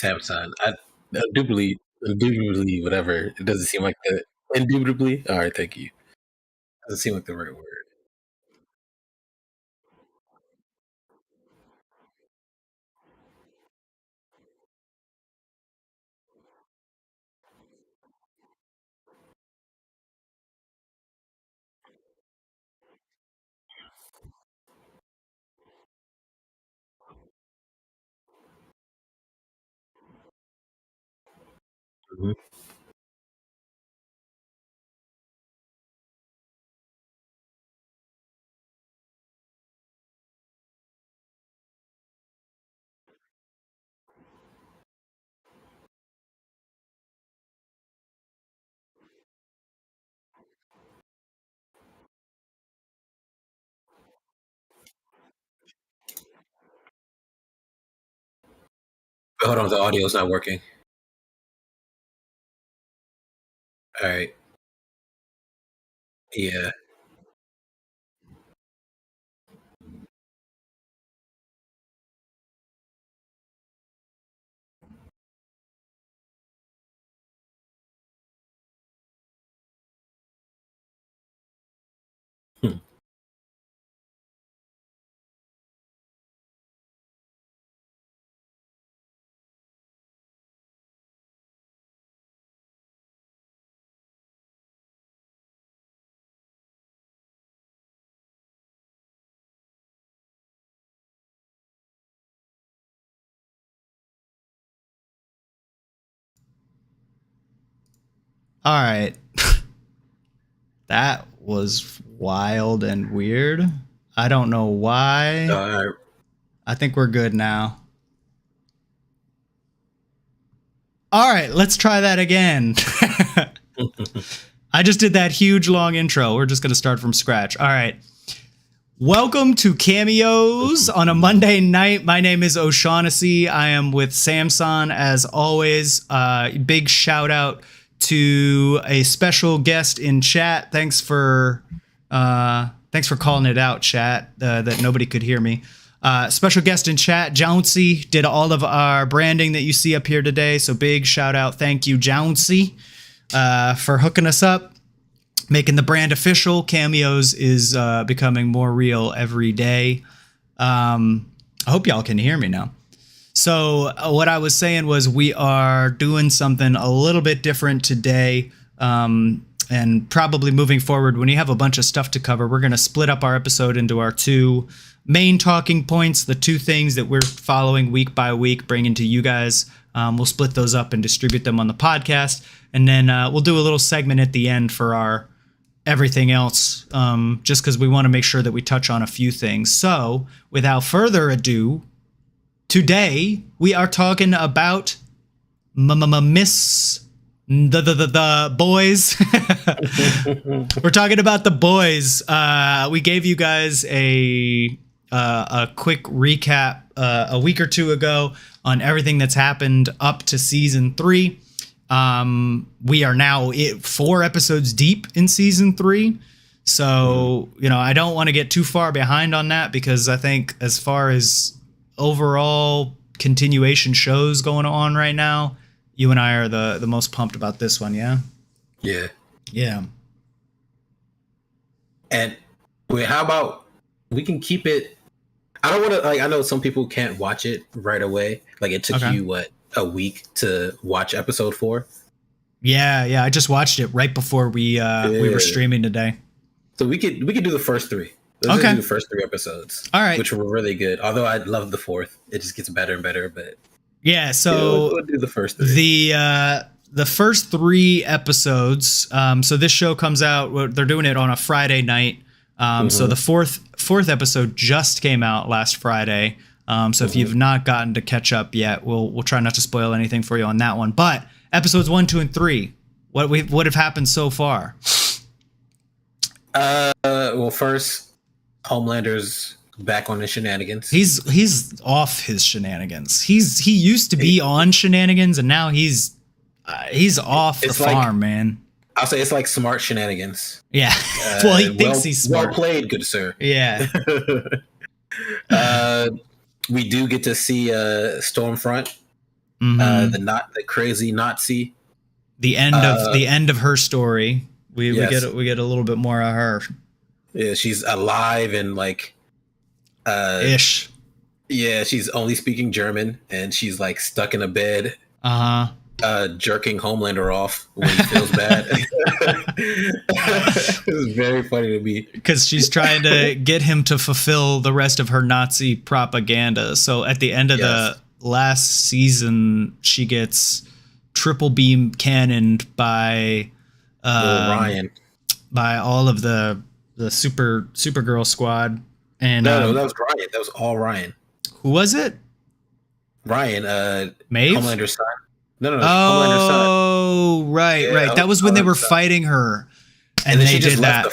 Samsung. I do believe, whatever. It doesn't seem like the indubitably. All right, thank you. Doesn't seem like the right word. Mhm. Hold on, the audio's not working. All right. Yeah. Hmm. All right. That was wild and weird. I don't know why. All right. I think we're good now. All right, let's try that again. I just did that huge long intro. We're just going to start from scratch. All right. Welcome to Cameos on a Monday night. My name is O'Shaughnessy. I am with Samson as always. Big shout out to a special guest in chat. Thanks for calling it out, chat, that nobody could hear me. Special guest in chat, Jouncy, did all of our branding that you see up here today. So big shout out. Thank you, Jouncy, for hooking us up. Making the brand official. Cameos is becoming more real every day. I hope y'all can hear me now. So what I was saying was we are doing something a little bit different today. And probably moving forward, when you have a bunch of stuff to cover, we're going to split up our episode into our two main talking points, the two things that we're following week by week, bringing to you guys. We'll split those up and distribute them on the podcast. And then we'll do a little segment at the end for our everything else, just because we want to make sure that we touch on a few things. So, without further ado, today we are talking about Miss the boys. We're talking about the boys. We gave you guys a quick recap a week or two ago on everything that's happened up to season 3. We are now 4 episodes deep in season 3. So, I don't want to get too far behind on that because I think as far as overall continuation shows going on right now, you and I are the most pumped about this one. Yeah. Yeah. Yeah. And wait, how about we can keep it? I don't want to I know some people can't watch it right away. Like it took you a week to watch episode 4. Yeah. I just watched it right before we were streaming today. So we could do the first 3. Let's do the first 3 episodes. All right. Which were really good. Although I love the 4th. It just gets better and better. But yeah, so we'll do the first 3. The first 3 episodes. So this show comes out. They're doing it on a Friday night. So the fourth episode just came out last Friday. So if you've not gotten to catch up yet, we'll try not to spoil anything for you on that one. But episodes 1, 2, and 3, what have happened so far? Well, first, Homelander's back on his shenanigans. He's off his shenanigans. He used to be on shenanigans, and now he's off the farm, man. I'll say it's like smart shenanigans. Yeah. Well, he thinks he's smart. Well played, good sir. Yeah. We do get to see Stormfront the crazy Nazi. The end of her story. We get a little bit more of her. Yeah, she's alive and like ish. Yeah, she's only speaking German and she's like stuck in a bed. Jerking Homelander off when he feels bad. It was very funny to me because she's trying to get him to fulfill the rest of her Nazi propaganda. So at the end of the last season, she gets triple beam cannoned by Ryan, by all of the Supergirl squad. And no, that was Ryan. That was all Ryan. Who was it? Ryan, Maeve? Homelander's son. No. Oh, right. That was when they were fighting her. And then they did that.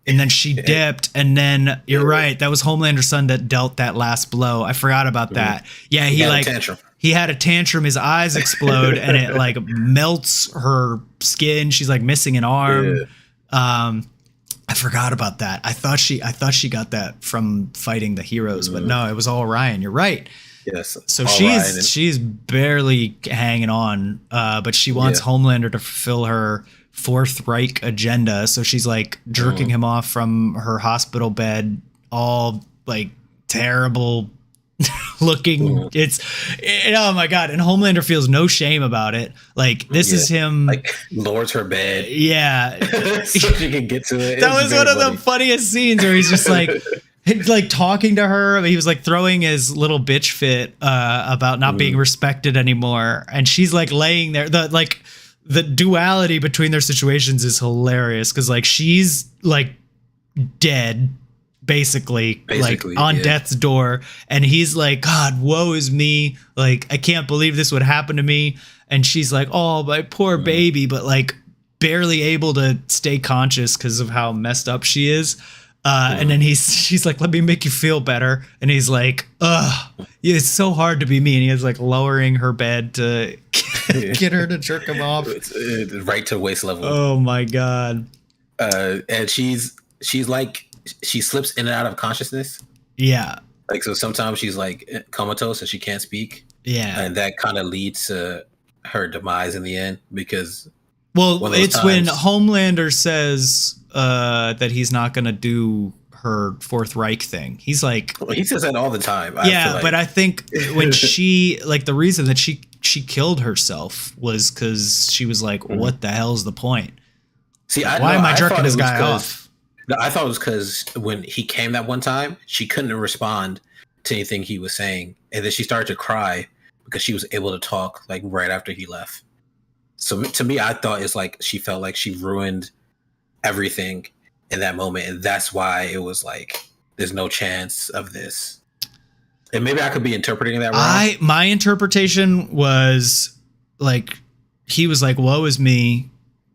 And then she dipped. And then you're right. That was Homelander's son that dealt that last blow. I forgot about that. Yeah, he had a tantrum. His eyes explode and it like melts her skin. She's like missing an arm. Yeah. I forgot about that. I thought she got that from fighting the heroes, but no, it was all Ryan. You're right. Yes. So she's barely hanging on, but she wants Homelander to fulfill her Fourth Reich agenda. So she's like jerking him off from her hospital bed, all like terrible looking. Oh my god! And Homelander feels no shame about it. Like this is him. Like lowers her bed. Yeah, so she can get to it. That was one of the funniest scenes where he's just like. Like talking to her, he was like throwing his little bitch fit about not being respected anymore, and she's like laying there. The duality between their situations is hilarious because like she's like dead, basically like on death's door, and he's like, God, woe is me! Like I can't believe this would happen to me, and she's like, oh my poor baby, but like barely able to stay conscious because of how messed up she is. And then she's like, let me make you feel better. And he's like, it's so hard to be me. And he's like lowering her bed to get her to jerk him off. Right to waist level. Oh my God. And she's like, she slips in and out of consciousness. Yeah. Like, so sometimes she's like comatose and she can't speak. Yeah. And that kind of leads to her demise in the end because. Well, it's when Homelander says that he's not going to do her Fourth Reich thing. He's like, well, he says that all the time. But I think when she like the reason that she killed herself was because she was like, what the hell's the point? See, why am I jerking this guy off? No, I thought it was because when he came that one time, she couldn't respond to anything he was saying, and then she started to cry because she was able to talk like right after he left. So to me, I thought it's like she felt like she ruined everything in that moment, and that's why it was like there's no chance of this. And maybe I could be interpreting that wrong. My interpretation was like he was like, woe is me,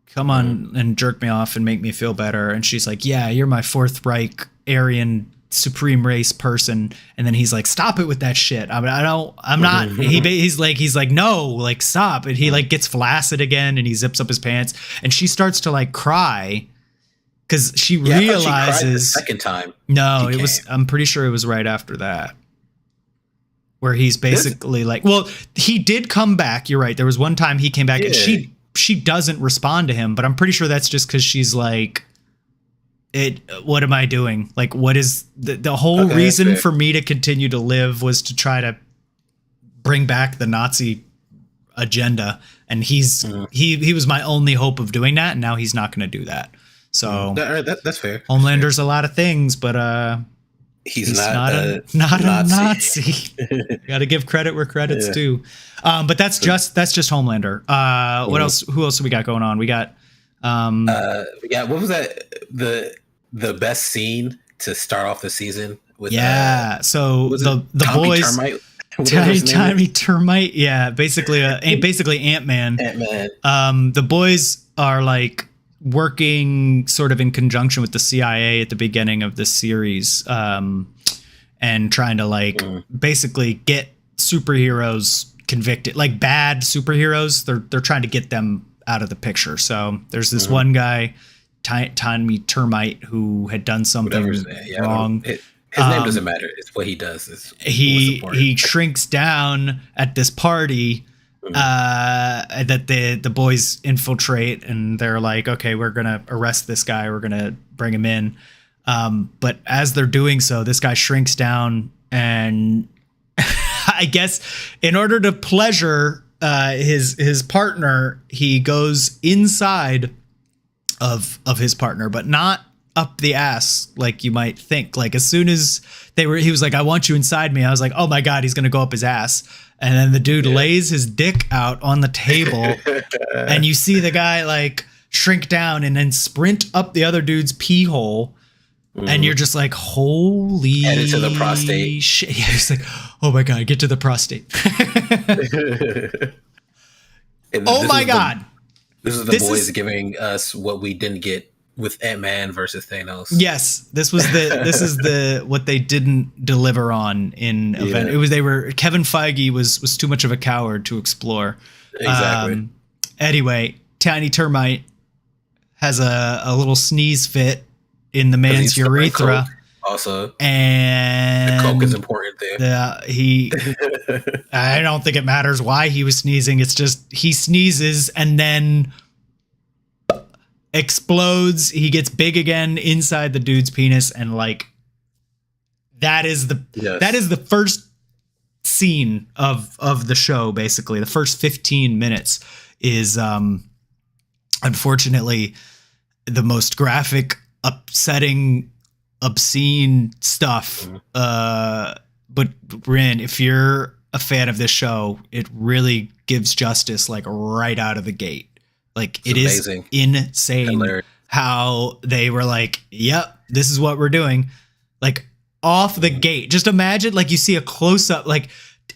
come on and jerk me off and make me feel better. And she's like, yeah, you're my Fourth Reich Aryan supreme race person. And then he's like, stop it with that shit. I'm not. He's like, no, like stop. And he like gets flaccid again and he zips up his pants and she starts to like cry because she realizes she the second time. No, I'm pretty sure it was right after that. Where he's basically like, well, he did come back. You're right. There was one time he came back and she doesn't respond to him, but I'm pretty sure that's just because she's like, what am I doing? Like, what is the whole reason for me to continue to live was to try to bring back the Nazi agenda. And he was my only hope of doing that. And now he's not going to do that. So that's fair. Homelander's a lot of things, but he's not a Nazi. Got to give credit where credit's due. But that's just Homelander. What else? Who else do we got going on? We got what was that? The best scene to start off the season with. So the boys. Tommy Termite. Yeah, basically Ant-Man. The boys are like working sort of in conjunction with the CIA at the beginning of this series, and trying to like basically get superheroes convicted, like bad superheroes. They're trying to get them out of the picture. So there's this one guy, Tommy Termite, who had done something wrong. His name doesn't matter. It's what he does. He shrinks down at this party that the boys infiltrate, and they're like, okay, we're gonna arrest this guy, we're gonna bring him in. But as they're doing so, this guy shrinks down, and I guess in order to pleasure his partner, he goes inside of his partner, but not up the ass like you might think. Like as soon as he was like, I want you inside me, I was like, oh my god, he's gonna go up his ass. And then the dude lays his dick out on the table, and you see the guy like shrink down and then sprint up the other dude's pee hole. And you're just like, holy headed to the prostate shit. Yeah, he's like, oh my god, get to the prostate. Oh my god. This is the boys giving us what we didn't get with Ant-Man versus Thanos. Yes, this is what they didn't deliver on in event. It was Kevin Feige was too much of a coward to explore. Exactly. Anyway, Tiny Termite has a little sneeze fit in the man's urethra. Also, and the coke is important there. I don't think it matters why he was sneezing. It's just he sneezes and then explodes. He gets big again inside the dude's penis, and like that is the first scene of the show. Basically, the first 15 minutes is unfortunately the most graphic, upsetting, obscene stuff. But Rin, if you're a fan of this show, it really gives justice like right out of the gate. Like it is insane hilarious how they were like, yep, this is what we're doing. Like off the gate. Just imagine like you see a close up, like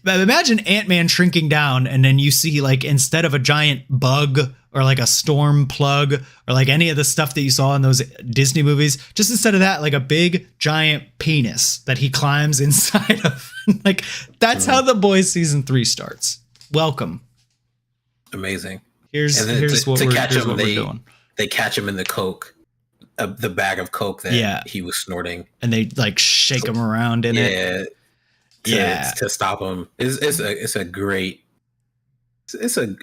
imagine Ant-Man shrinking down, and then you see like instead of a giant bug or like a storm plug or like any of the stuff that you saw in those Disney movies, just instead of that, like a big giant penis that he climbs inside of. Like that's how The Boys season 3 starts. Welcome. Amazing. Here's what we're doing. They catch him in the coke, the bag of coke that he was snorting, and they like shake him around in it. To stop him. It's a great scene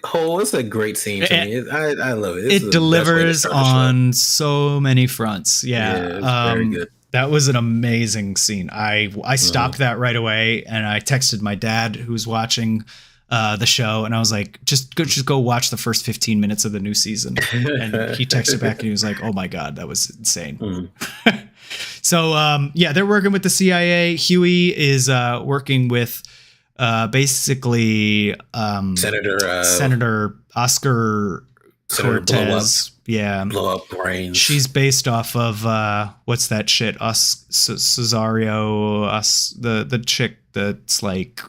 to me. I love it. It delivers on so many fronts. It's very good. That was an amazing scene. I stopped that right away, and I texted my dad who was watching the show, and I was like, just go watch the first 15 minutes of the new season. And he texted back and he was like, oh my god, that was insane. So they're working with the CIA. Huey is working with basically Senator Oscar Cortez. Blow up brains. She's based off of what's that shit? Cesario, the chick that's like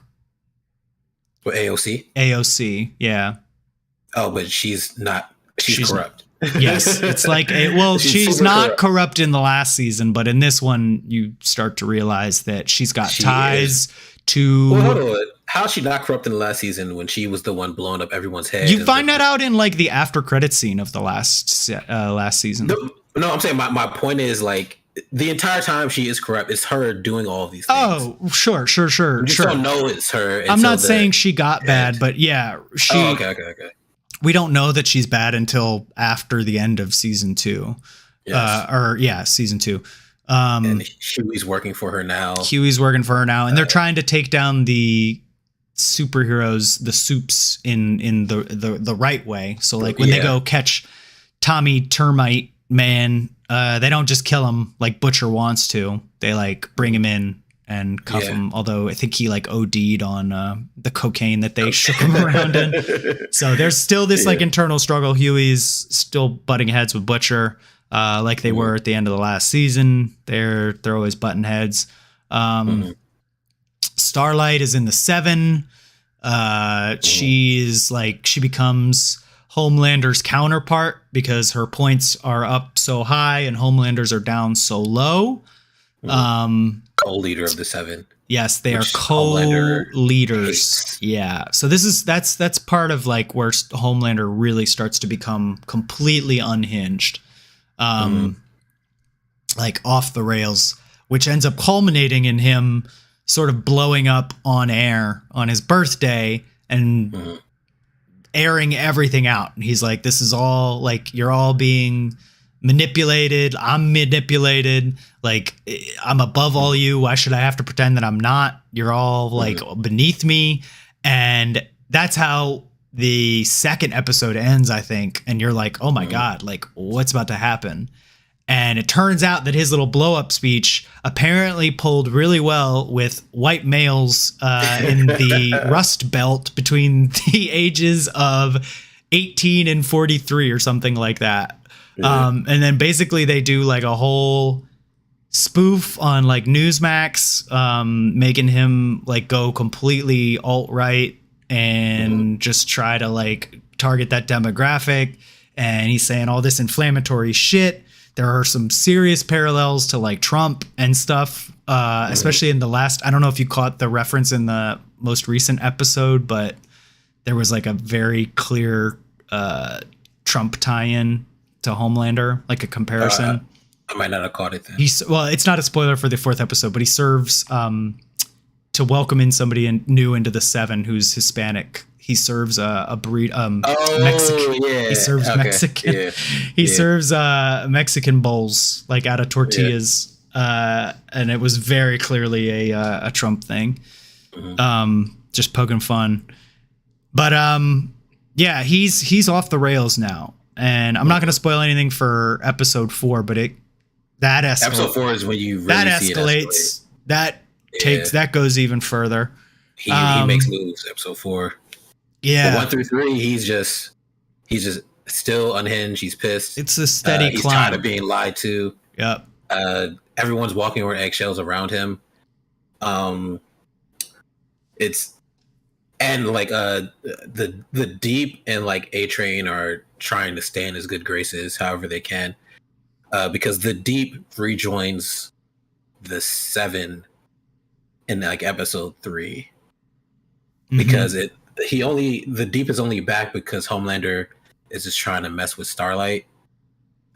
what, AOC? AOC, yeah. Oh, but she's not. She's corrupt. Yes, it's like she's not corrupt in the last season, but in this one, you start to realize that she's got ties to. Well, hold on. How is she not corrupt in the last season when she was the one blowing up everyone's head? You find that out in like the after credit scene of the last season. No, I'm saying my point is like the entire time she is corrupt. It's her doing all of these things. Oh, sure. You just don't know it's her. I'm not saying she got bad, but she. Oh, okay. We don't know that she's bad until after the end of season 2. Yes. Season 2. And Huey's working for her now. And they're trying to take down the superheroes, the Supes, in the right way. So like when they go catch Tommy Termite Man, they don't just kill him like Butcher wants to. They like bring him in and cuff him. Although I think he like OD'd on the cocaine that they shook him around in. So there's still this like internal struggle. Huey's still butting heads with Butcher, like they were at the end of the last season. They're always butting heads. Starlight is in the 7. She becomes Homelander's counterpart because her points are up so high and Homelander's are down so low. Co-leader of the 7. Yes, they are co-leaders. Yeah. So that's part of like where Homelander really starts to become completely unhinged. Like off the rails, which ends up culminating in him sort of blowing up on air on his birthday and airing everything out. And he's like, this is all like, you're all being manipulated. I'm manipulated. Like, I'm above all you. Why should I have to pretend that I'm not? You're all like beneath me. And that's how the second episode ends, I think. And you're like, oh my God, like what's about to happen? And it turns out that his little blow up speech apparently pulled really well with white males in the Rust Belt between the ages of 18 and 43 or something like that. And then basically they do like a whole spoof on like Newsmax, making him like go completely alt-right and just try to like target that demographic. And he's saying all this inflammatory shit. There are some serious parallels to like Trump and stuff, especially in the last. I don't know if you caught the reference in the most recent episode, but there was like a very clear Trump tie-in to Homelander, like a comparison. I might not have caught it then. Well, it's not a spoiler for the fourth episode, but he serves to welcome in somebody new into the Seven who's Hispanic. He serves a breed Mexican. Yeah. He serves Mexican. Yeah. He serves Mexican bowls like out of tortillas, and it was very clearly a Trump thing. Just poking fun, but yeah, he's off the rails now, and I'm not going to spoil anything for episode 4, but that escalates. Episode 4 is when you really that see escalates. That goes even further. He makes moves. Episode 4. Yeah, but 1 through 3, he's just still unhinged. He's pissed. It's a steady he's climb. tired of being lied to. Yep. Everyone's walking on eggshells around him. It's and like the Deep and like A-Train are trying to stay in his good graces however they can, because the Deep rejoins the Seven in like episode 3 because the Deep is only back because Homelander is just trying to mess with Starlight.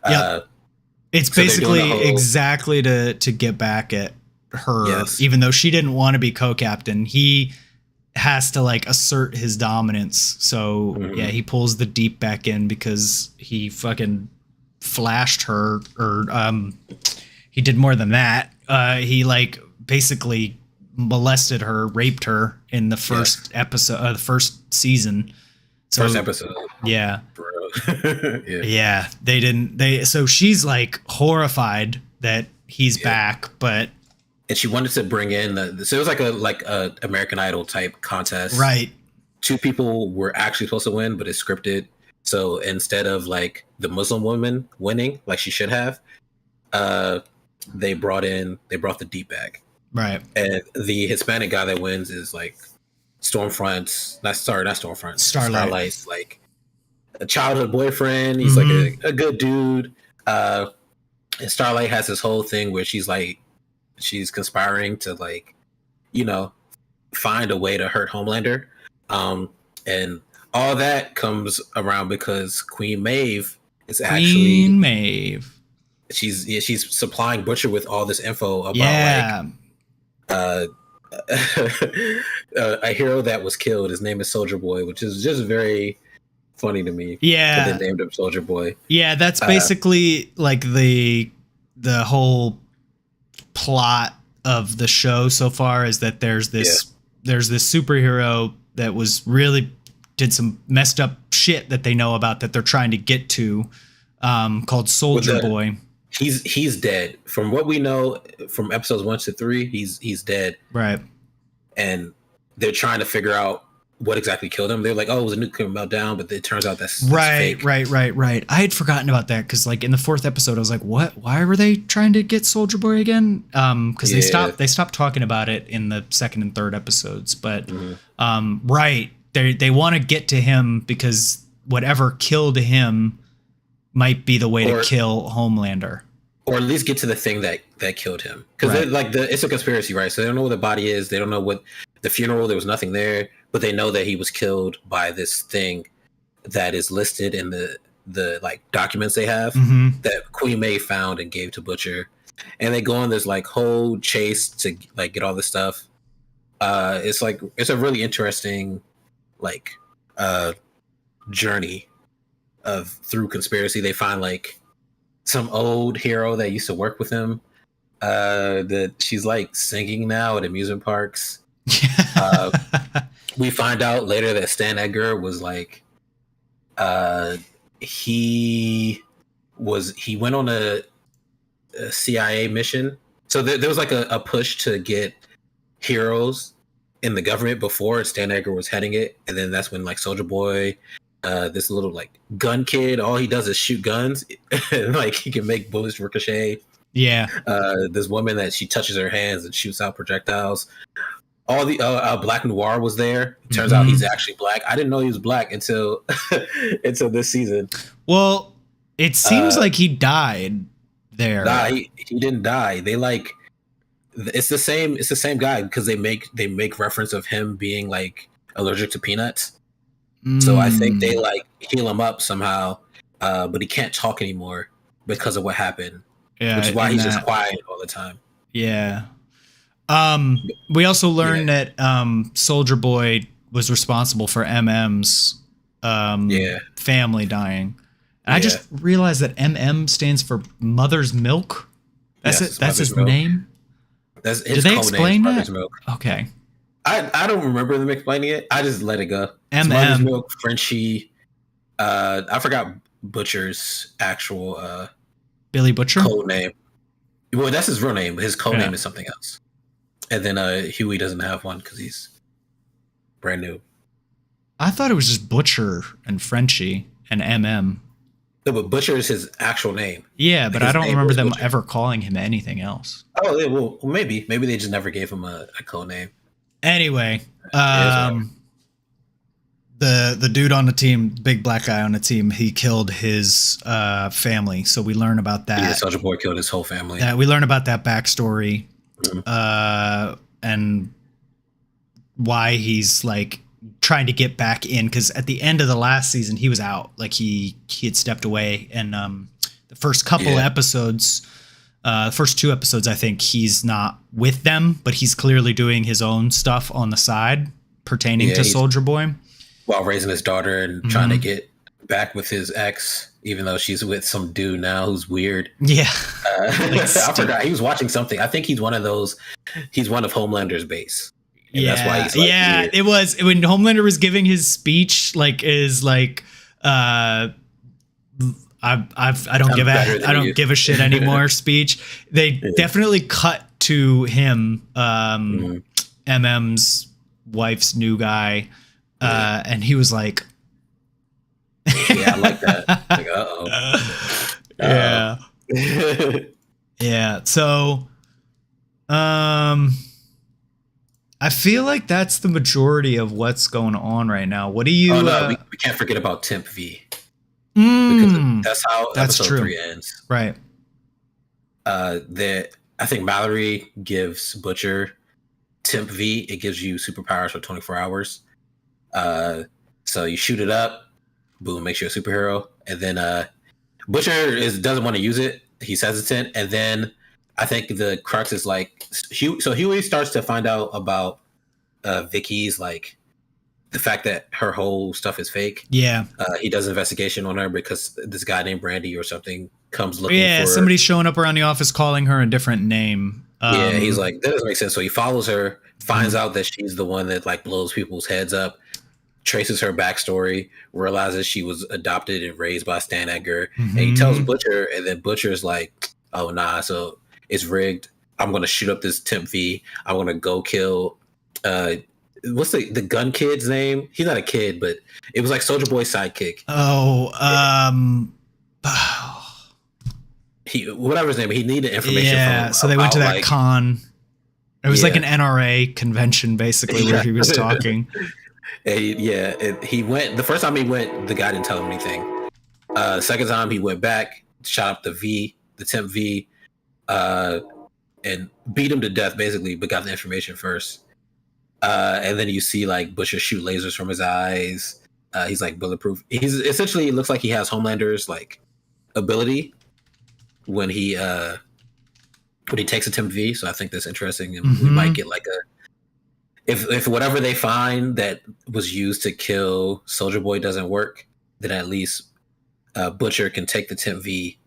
It's so basically exactly to get back at her, even though she didn't want to be co-captain. He has to like assert his dominance. So yeah, he pulls the Deep back in because he fucking flashed her, or he did more than that. He like basically molested her, raped her in the first episode, the first season. So, first episode. Yeah. Bro. Yeah. So she's like horrified that he's back, but. And she wanted to bring in so it was like a American Idol type contest. Right. 2 people were actually supposed to win, but it's scripted. So instead of like the Muslim woman winning, like she should have, they brought the Deep back. Right. And the Hispanic guy that wins is like not Stormfront. Starlight's like a childhood boyfriend. He's like a good dude. And Starlight has this whole thing where she's conspiring to like, find a way to hurt Homelander. And all that comes around because Queen Maeve is she's supplying Butcher with all this info about a hero that was killed. His name is Soldier Boy, which is just very funny to me. Yeah, that they named him Soldier Boy. Yeah, that's basically like the whole plot of the show so far is that there's this superhero that did some messed up shit that they know about that they're trying to get to, called Soldier Boy. He's dead. From what we know from episodes 1 to 3, he's dead. Right. And they're trying to figure out what exactly killed him. They're like, oh, it was a nuclear meltdown, but it turns out that's fake. Right. I had forgotten about that because like in the 4th episode, I was like, what? Why were they trying to get Soldier Boy again? Because they stopped talking about it in the 2nd and 3rd episodes. But right, they want to get to him because whatever killed him might be the way to kill Homelander, or at least get to the thing that killed him. Because it's a conspiracy, right? So they don't know where the body is. They don't know what the funeral. There was nothing there, but they know that he was killed by this thing that is listed in the like documents they have that Queen Maeve found and gave to Butcher. And they go on this like whole chase to like get all this stuff. It's a really interesting like journey of through conspiracy. They find like some old hero that used to work with him. That she's like singing now at amusement parks. We find out later that Stan Edgar was like, he went on a CIA mission. So there was like a push to get heroes in the government before Stan Edgar was heading it, and then that's when like Soldier Boy, this little like gun kid, all he does is shoot guns, and like he can make bullets ricochet. Yeah. This woman that she touches her hands and shoots out projectiles. All the Black Noir was there. Turns out he's actually black. I didn't know he was black until this season. Well, it seems like he died there. Nah, he didn't die. They like it's the same guy because they make reference of him being like allergic to peanuts. So I think they like heal him up somehow, but he can't talk anymore because of what happened. Yeah, which is why he's just quiet all the time. Yeah. We also learned that Soldier Boy was responsible for MM's family dying. And I just realized that MM stands for Mother's Milk. That's his name. Did they explain that? Milk. Okay. I don't remember them explaining it. I just let it go. Mother's Milk, Frenchie. I forgot Butcher's actual Billy Butcher code name. Well, that's his real name. His code name is something else. And then Huey doesn't have one because he's brand new. I thought it was just Butcher and Frenchie and MM. No, but Butcher is his actual name. Yeah, but I don't remember them ever calling him anything else. Oh, yeah, well, maybe they just never gave him a code name. Anyway, the dude on the team, big black guy on the team, he killed his family. So we learn about that. Yeah, Soldier Boy killed his whole family. Yeah, we learn about that backstory, and why he's like trying to get back in, because at the end of the last season he was out, like he had stepped away, and the first couple episodes, the first 2 episodes, I think he's not with them, but he's clearly doing his own stuff on the side pertaining to Soldier Boy while raising his daughter and trying to get back with his ex, even though she's with some dude now who's weird. Yeah. I forgot. He was watching something. I think he's one of Homelander's base. And that's why he's like weird. It was when Homelander was giving his speech, like I don't give a shit anymore speech. They definitely cut to him, MM's wife's new guy, and he was like, yeah, I like that. Like, uh-oh. Yeah. Yeah. So, I feel like that's the majority of what's going on right now. What do you? We can't forget about Temp V. Because that's how episode 3 ends. Right. I think Mallory gives Butcher Temp V. It gives you superpowers for 24 hours. So you shoot it up, boom, makes you a superhero. And then Butcher doesn't want to use it. He's hesitant. And then I think the crux is like, so Huey starts to find out about Vicky's, like, the fact that her whole stuff is fake. Yeah. He does an investigation on her because this guy named Brandy or something comes looking for her. Yeah, somebody's showing up around the office calling her a different name. He's like, that doesn't make sense. So he follows her, finds out that she's the one that like blows people's heads up, traces her backstory, realizes she was adopted and raised by Stan Edgar, and he tells Butcher, and then Butcher's like, oh nah, so it's rigged. I'm gonna shoot up this Temp V. I'm gonna go kill what's the gun kid's name? He's not a kid, but it was like Soldier Boy's sidekick. Whatever his name, he needed information from him. So they went to that con. It was like an NRA convention, basically, where he was talking. He went the first time he went, the guy didn't tell him anything. The second time he went back, shot up the Temp V, and beat him to death, basically, but got the information first. And then you see like Butcher shoot lasers from his eyes. He's like bulletproof. He's essentially, it looks like he has Homelander's like ability when he takes a Temp V. So I think that's interesting, and we might get like if whatever they find that was used to kill Soldier Boy doesn't work, then at least Butcher can take the Temp V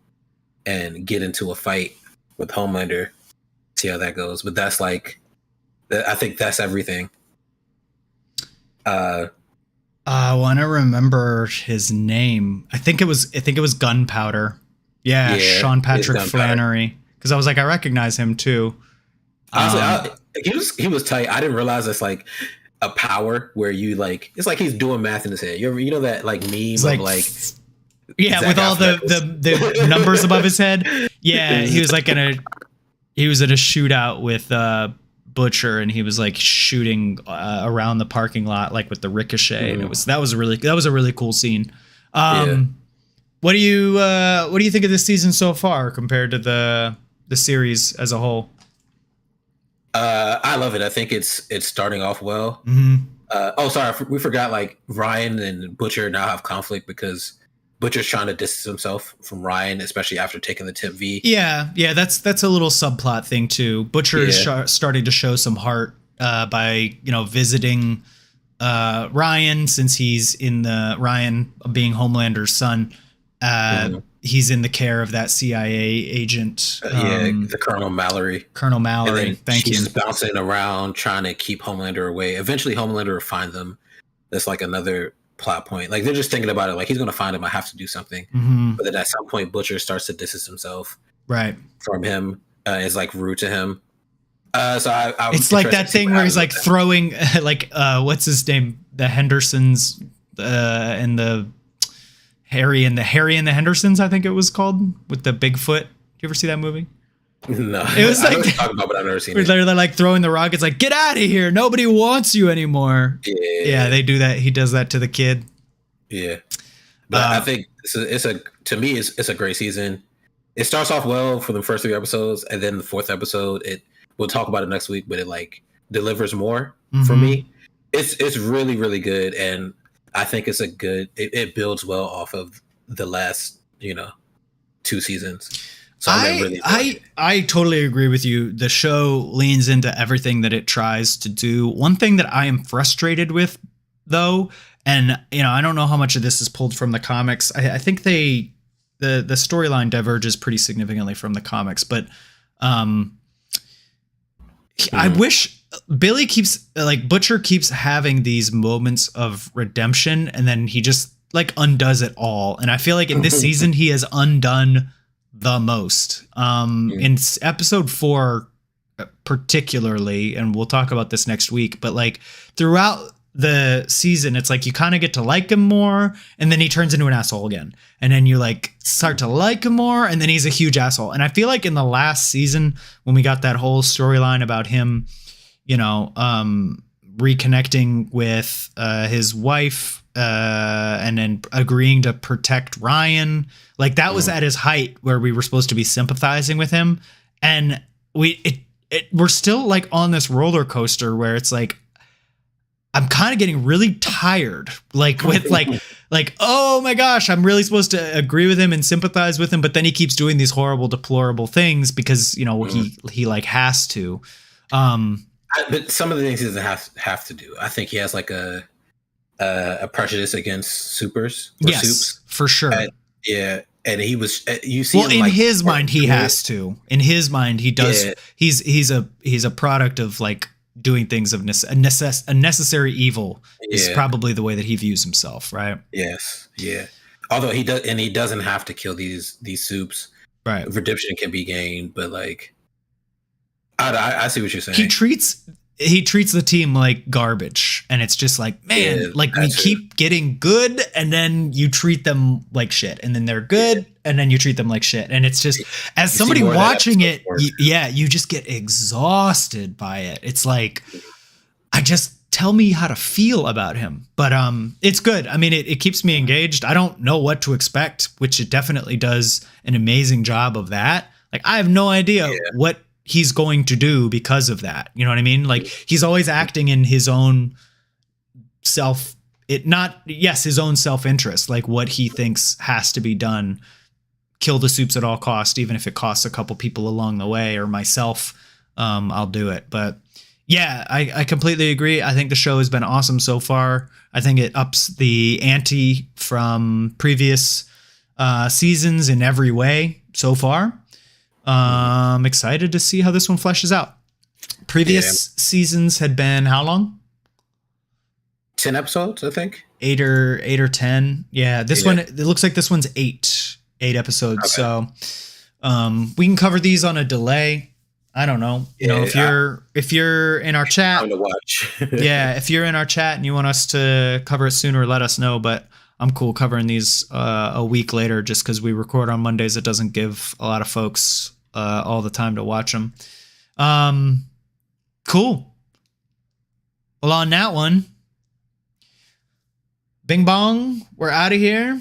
and get into a fight with Homelander. See how that goes. But that's like, I think that's everything. I want to remember his name. I think it was Gunpowder. Yeah, Sean Patrick Flannery. Because I was like, I recognize him too. He was tight. I didn't realize that's like a power where you like, it's like he's doing math in his head. You know that like meme of like yeah, Zach with all the numbers above his head. Yeah, he was like in a shootout with Butcher, and he was like shooting around the parking lot like with the ricochet, and that was a really cool scene. What do you think of this season so far compared to the series as a whole? I love it. I think it's starting off well. We forgot like Ryan and Butcher now have conflict because Butcher's trying to distance himself from Ryan, especially after taking the Temp V. Yeah, that's a little subplot thing too. Butcher is starting to show some heart by visiting Ryan, since he's in Ryan being Homelander's son. He's in the care of that CIA agent. The Colonel Mallory. Colonel Mallory. Thank you. She's bouncing around trying to keep Homelander away. Eventually, Homelander will find them. That's like another plot point. Like they're just thinking about it. Like he's going to find him. I have to do something. But then at some point, Butcher starts to distance himself from him. Is like rude to him. So it's like that thing where he's like throwing like what's his name? The Hendersons and the Harry and the Hendersons, I think it was called, with the Bigfoot. Did you ever see that movie? No, it was like talking about, but I've never seen it. They're like throwing the rockets, like get out of here, nobody wants you anymore. Yeah, they do that. He does that to the kid. Yeah, but I think it's a great season. It starts off well for the first 3 episodes, and then the 4th episode, we'll talk about it next week, but it like delivers more for me. It's really, really good, and I think it's it builds well off of the last 2 seasons. So I totally agree with you. The show leans into everything that it tries to do. One thing that I am frustrated with, though, and I don't know how much of this is pulled from the comics. I think the storyline diverges pretty significantly from the comics, but I wish Billy Butcher keeps having these moments of redemption, and then he just like undoes it all. And I feel like in this season he has undone the most. In episode 4 particularly, and we'll talk about this next week, but like throughout the season, it's like you kind of get to like him more, and then he turns into an asshole again, and then you like start to like him more, and then he's a huge asshole. And I feel like in the last season, when we got that whole storyline about him reconnecting with his wife and then agreeing to protect Ryan, like that was at his height where we were supposed to be sympathizing with him, and we're still like on this roller coaster where it's like I'm kind of getting really tired, like with like oh my gosh, I'm really supposed to agree with him and sympathize with him, but then he keeps doing these horrible, deplorable things because he like has to. But some of the things he doesn't have to do. I think he has like a prejudice against supers. Yes, soups. For sure. And he was. You see, well, in his mind, he has to. In his mind, he does. Yeah. He's a product of like doing things of a necessary evil. Is probably the way that he views himself, right? Yes. Yeah. Although he doesn't have to kill these soups. Right. Redemption can be gained, but like. I see what you're saying. He treats the team like garbage, and it's just like, man, like we keep getting good, and then you treat them like shit, and then they're good, and then you treat them like shit, and it's just as somebody watching it, you just get exhausted by it. It's like, tell me how to feel about him, but it's good. I mean, it keeps me engaged. I don't know what to expect, which it definitely does an amazing job of that. Like I have no idea what he's going to do because of that. You know what I mean? Like he's always acting in his own his own self-interest, like what he thinks has to be done. Kill the soups at all costs, even if it costs a couple people along the way or myself. I'll do it. But Yeah, I completely agree. I think the show has been awesome so far. I think it ups the ante from previous seasons in every way so far. I'm excited to see how this one fleshes out. Previous seasons had been how long? 10 episodes, I think. 8 or 10. Yeah, this one, it looks like this one's 8 episodes. Okay. So we can cover these on a delay. I don't know. You know, if you're in our chat, time to watch. Yeah, if you're in our chat and you want us to cover it sooner, let us know. But I'm cool covering these a week later, just because we record on Mondays. It doesn't give a lot of folks all the time to watch them. Cool. Well, on that one, bing bong, we're out of here.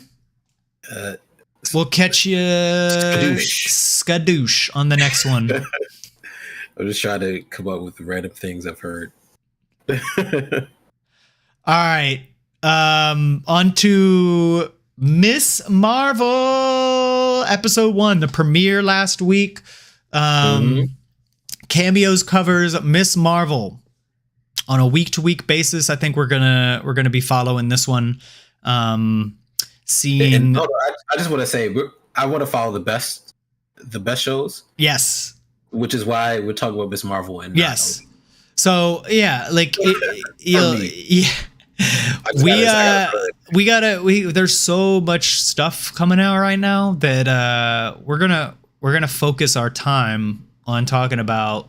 We'll catch you skadoosh on the next one. I'm just trying to come up with random things I've heard. All right. On to Miss Marvel episode 1, the premiere last week. Cameos covers Miss Marvel on a week-to-week basis. I think we're gonna be following this one. Seeing. I just want to say I want to follow the best shows. Yes. Which is why we're talking about Miss Marvel and yes. So yeah, like there's so much stuff coming out right now that we're gonna focus our time on talking about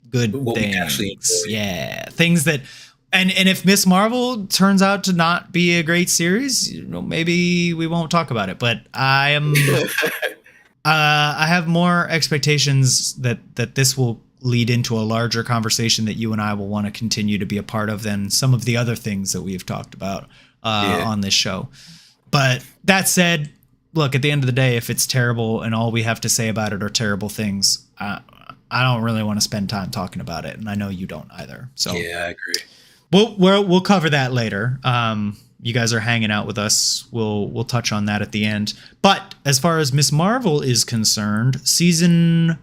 good things. Yeah, things that and if Miss Marvel turns out to not be a great series, you know, maybe we won't talk about it. But I am. I have more expectations that this will lead into a larger conversation that you and I will want to continue to be a part of than some of the other things that we've talked about on this show. But that said, look, at the end of the day, if it's terrible and all we have to say about it are terrible things, I don't really want to spend time talking about it, and I know you don't either. So yeah, I agree. We'll cover that later. You guys are hanging out with us. We'll touch on that at the end. But as far as Miss Marvel is concerned, season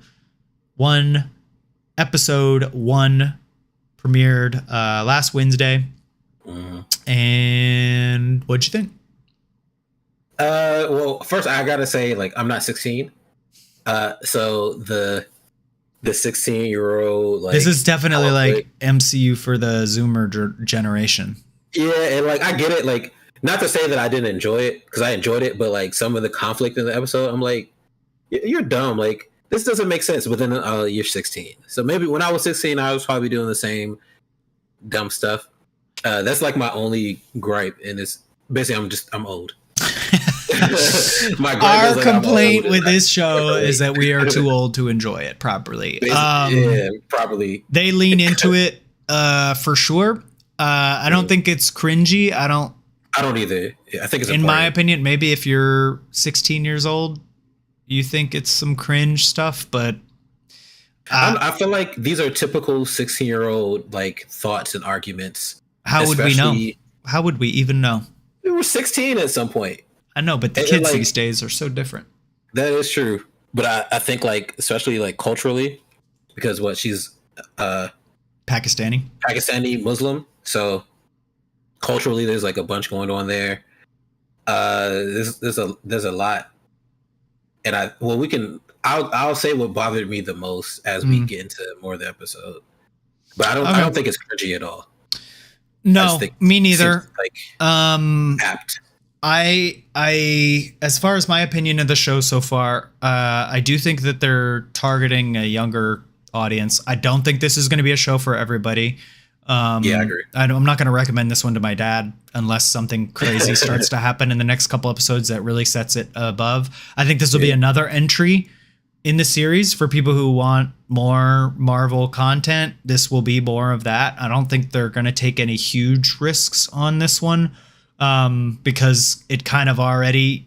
1, episode 1 premiered last Wednesday. And what'd you think? Well, first I gotta say, like, I'm not 16. So the 16-year-old, like, this is definitely like MCU for the Zoomer generation. Yeah, and like I get it, like, not to say that I didn't enjoy it, because I enjoyed it, but like some of the conflict in the episode, I'm like, you're dumb. Like, this doesn't make sense. But then you're 16, so maybe when I was 16, I was probably doing the same dumb stuff. That's like my only gripe, and it's basically I'm old. Our complaint with this show is that we are too old to enjoy it properly. Yeah, probably. They lean into it for sure. I don't think it's cringy. I don't either. I think it's in my opinion. Maybe if you're 16 years old, you think it's some cringe stuff, but I feel like these are typical 16-year-old like thoughts and arguments. How would we know? How would we even know? We were 16 at some point. I know, but the kids these days are so different. That is true, but I think like especially like culturally, because she's Pakistani Muslim. So culturally, there's like a bunch going on there. There's a lot, and I'll say what bothered me the most as we get into more of the episode. But I don't think it's cringy at all. No, me neither. Like apt. I as far as my opinion of the show so far, I do think that they're targeting a younger audience. I don't think this is going to be a show for everybody. Yeah, I agree. I'm not going to recommend this one to my dad unless something crazy starts to happen in the next couple episodes that really sets it above. I think this will be another entry in the series for people who want more Marvel content. This will be more of that. I don't think they're going to take any huge risks on this one because it kind of already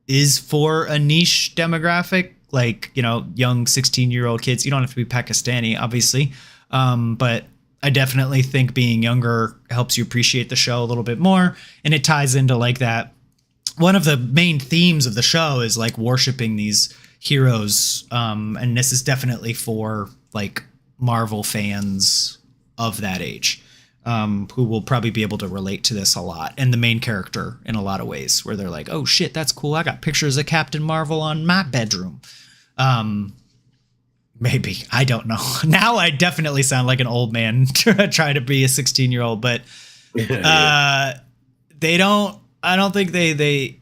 is for a niche demographic, like, you know, young 16-year-old kids. You don't have to be Pakistani, obviously, but I definitely think being younger helps you appreciate the show a little bit more. And it ties into like that. One of the main themes of the show is like worshiping these heroes. And this is definitely for like Marvel fans of that age, who will probably be able to relate to this a lot, and the main character in a lot of ways, where they're like, "Oh shit, that's cool! I got pictures of Captain Marvel on my bedroom." Maybe, I don't know. Now I definitely sound like an old man trying to be a 16-year-old, but they don't. I don't think they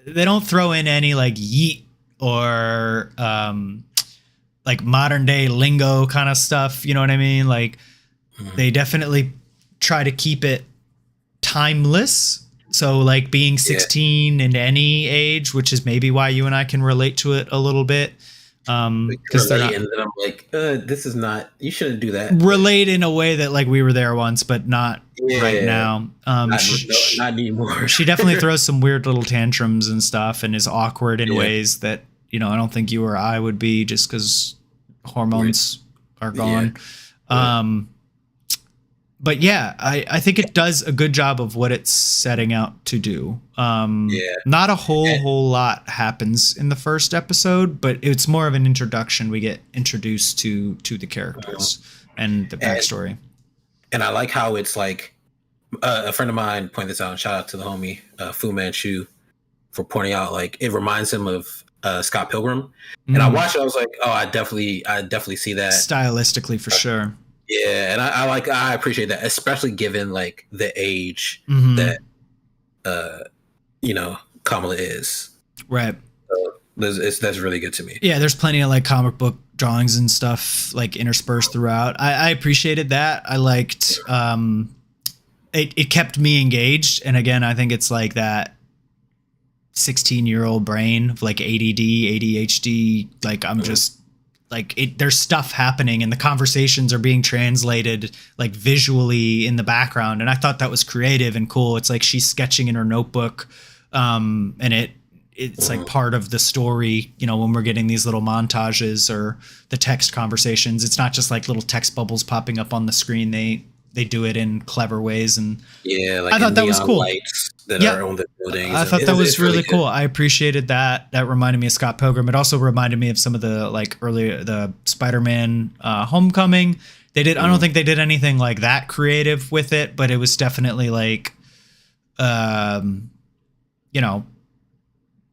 don't throw in any like yeet or like modern day lingo kind of stuff. You know what I mean? Like they definitely try to keep it timeless. So like being 16 in any age, which is maybe why you and I can relate to it a little bit. Because they're not, and then I'm like, this is not, you shouldn't do that. Relate in a way that like we were there once, but not right now. Not anymore. She definitely throws some weird little tantrums and stuff and is awkward in ways that, you know, I don't think you or I would be, just because hormones are gone. But yeah, I think it does a good job of what it's setting out to do. Not a whole lot happens in the first episode, but it's more of an introduction. We get introduced to the characters and the backstory. And I like how it's like, a friend of mine pointed this out, and shout out to the homie Fu Manchu for pointing out, like, it reminds him of Scott Pilgrim. And I watched it, I was like, oh, I definitely see that stylistically for sure. Yeah, and I appreciate that, especially given like the age that you know, Kamala is. Right. So that's really good to me. Yeah, there's plenty of like comic book drawings and stuff like interspersed throughout. I appreciated that. I liked it kept me engaged, and again, I think it's like that 16-year-old brain of like ADD, ADHD, like I'm just like there's stuff happening and the conversations are being translated like visually in the background. And I thought that was creative and cool. It's like she's sketching in her notebook. And it's like part of the story, you know, when we're getting these little montages or the text conversations, it's not just like little text bubbles popping up on the screen. They do it in clever ways. And like I thought that was cool. That are on the buildings. I thought that was really cool. I appreciated that. That reminded me of Scott Pilgrim. It also reminded me of some of the like the Spider-Man Homecoming. They did. I don't think they did anything like that creative with it, but it was definitely like, you know,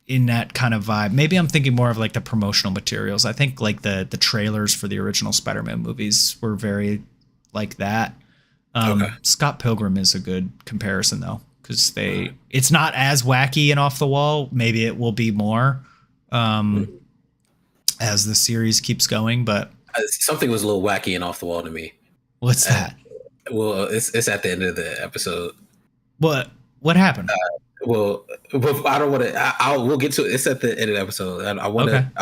in that kind of vibe. Maybe I'm thinking more of like the promotional materials. I think like the trailers for the original Spider-Man movies were very like that. Scott Pilgrim is a good comparison though, because it's not as wacky and off the wall. Maybe it will be more as the series keeps going, but something was a little wacky and off the wall to me. What's that? Well, it's at the end of the episode. What happened? Well, I don't want to. We'll get to it. It's at the end of the episode. I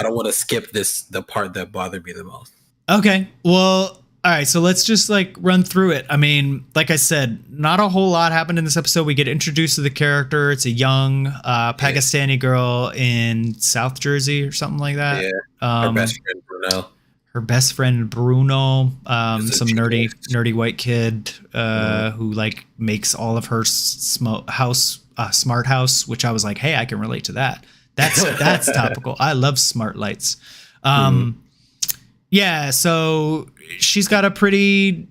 don't want to skip the part that bothered me the most. Okay. Well, all right. So let's just like run through it. I mean, like I said, not a whole lot happened in this episode. We get introduced to the character. It's a young Pakistani girl in South Jersey or something like that. Yeah. Her best friend Bruno. Some nerdy white kid who like makes all of her smart house, which I was like, hey, I can relate to that. That's topical. I love smart lights. Yeah, so she's got a pretty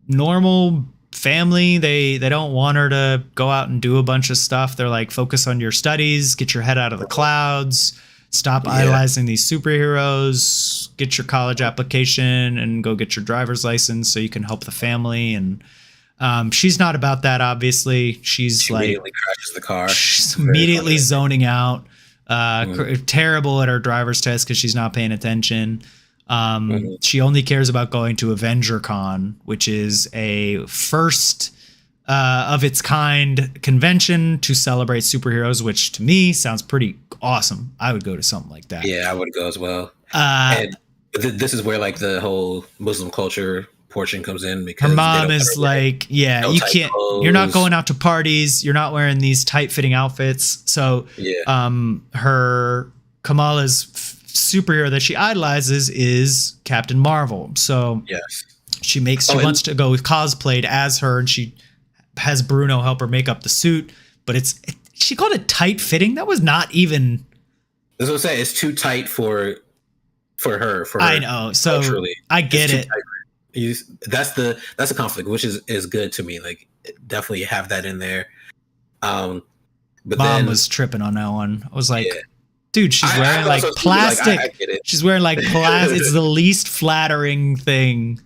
normal family. They don't want her to go out and do a bunch of stuff. They're like, focus on your studies, get your head out of the clouds, stop idolizing these superheroes, get your college application and go get your driver's license so you can help the family. And she's not about that, obviously. She like immediately crashes the car. She's immediately zoning out. Terrible at her driver's test because she's not paying attention. She only cares about going to AvengerCon, which is a first of its kind convention to celebrate superheroes, which to me sounds pretty awesome. I would go to something like that. Yeah, I would go as well. And this is where like the whole Muslim culture portion comes in, because her mom is like, you can't, you're not going out to parties, you're not wearing these tight fitting outfits. So her Kamala's superhero that she idolizes is Captain Marvel. So she wants to go cosplayed as her, and she has Bruno help her make up the suit, but she called it tight fitting. That was not even. That's what I'm saying. It's too tight for for her. I know. So culturally. I get it. That's the conflict, which is good to me. Like, definitely have that in there. But Mom was tripping on that one. I was like, dude, she's wearing like plastic. Like, she's wearing like plastic. It's the least flattering thing.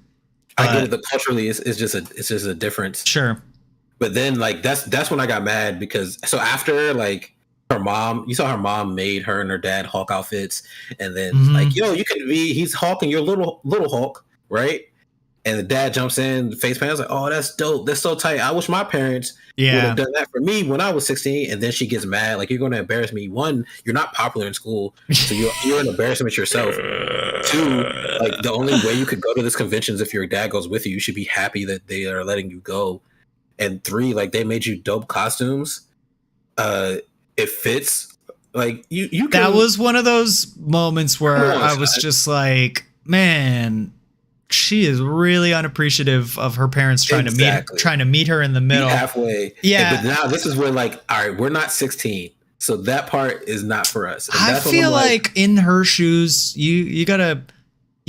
I get it. The culturally, it's just a difference. Sure. But then, like, that's when I got mad because so after like her mom, you saw her mom made her and her dad Hulk outfits, and then like, yo, you can be he's Hulk and you're little Hulk, right? And the dad jumps in, face paint. I was like, oh, that's dope. That's so tight. I wish my parents would have done that for me when I was 16. And then she gets mad. Like, you're going to embarrass me. One, you're not popular in school. So you're an embarrassment yourself. Two, like, the only way you could go to this convention is if your dad goes with you. You should be happy that they are letting you go. And three, like, they made you dope costumes. It fits. Like, you can, that was one of those moments where I was just like, man, she is really unappreciative of her parents trying to meet her in the middle. Halfway. Yeah. But now this is where, like, all right, we're not 16. So that part is not for us. And I feel like in her shoes, you gotta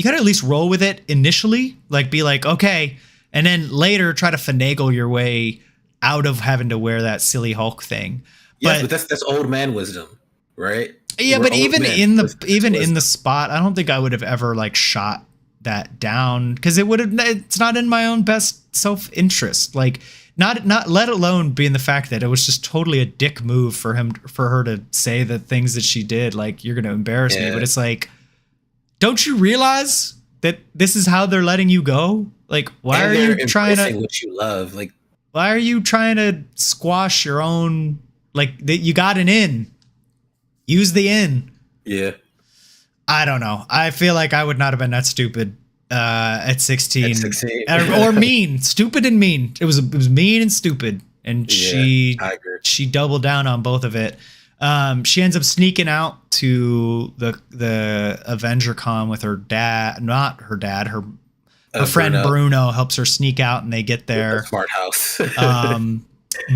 at least roll with it initially. Like, be like, okay. And then later try to finagle your way out of having to wear that silly Hulk thing. Yes, but that's old man wisdom, right? Yeah, but even in the spot, I don't think I would have ever like shot that down because it's not in my own best self-interest. Like not let alone being the fact that it was just totally a dick move for her to say the things that she did. Like, you're going to embarrass me, but it's like, don't you realize that this is how they're letting you go? Like, why are you trying to what you love? Like, why are you trying to squash your own, like, that you got an in, use the in. Yeah. I don't know. I feel like I would not have been that stupid at 16. At 16. or mean, stupid and mean. It was mean and stupid, and she doubled down on both of it. She ends up sneaking out to the Avenger Con with her dad, not her dad, her friend Bruno helps her sneak out, and they get there. Smart house.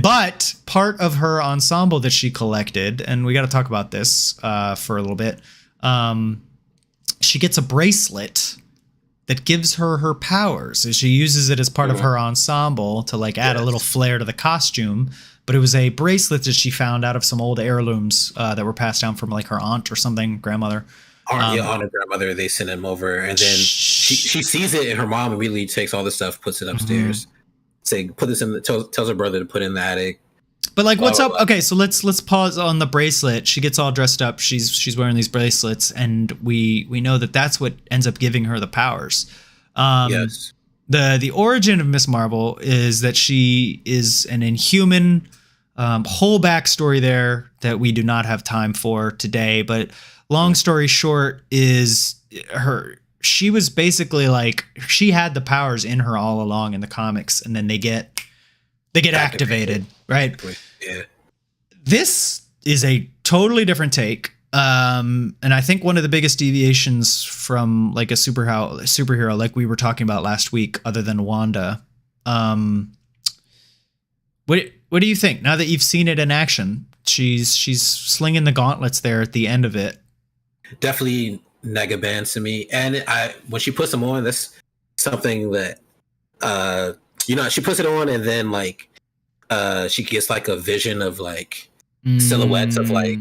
But part of her ensemble that she collected, and we got to talk about this for a little bit. She gets a bracelet that gives her powers. She uses it as part of her ensemble to like add a little flair to the costume. But it was a bracelet that she found out of some old heirlooms that were passed down from like her aunt or something, grandmother. Aunt and grandmother, they send them over, and then she sees it, and her mom immediately takes all the stuff, puts it upstairs. Say, put this in. Tells her brother to put it in the attic. But like, what's up? Okay, so let's pause on the bracelet. She gets all dressed up. She's wearing these bracelets, and we know that that's what ends up giving her the powers. Yes. The origin of Miss Marvel is that she is an Inhuman. Whole backstory there that we do not have time for today. But long story short is she was basically like, she had the powers in her all along in the comics, and then they get activated, right? Yeah. This is a totally different take. And I think one of the biggest deviations from like a superhero like we were talking about last week, other than Wanda. What do you think now that you've seen it in action? She's slinging the gauntlets there at the end of it. Definitely nega bands to me. And when she puts them on, that's something that she puts it on, and then like she gets like a vision of like silhouettes of like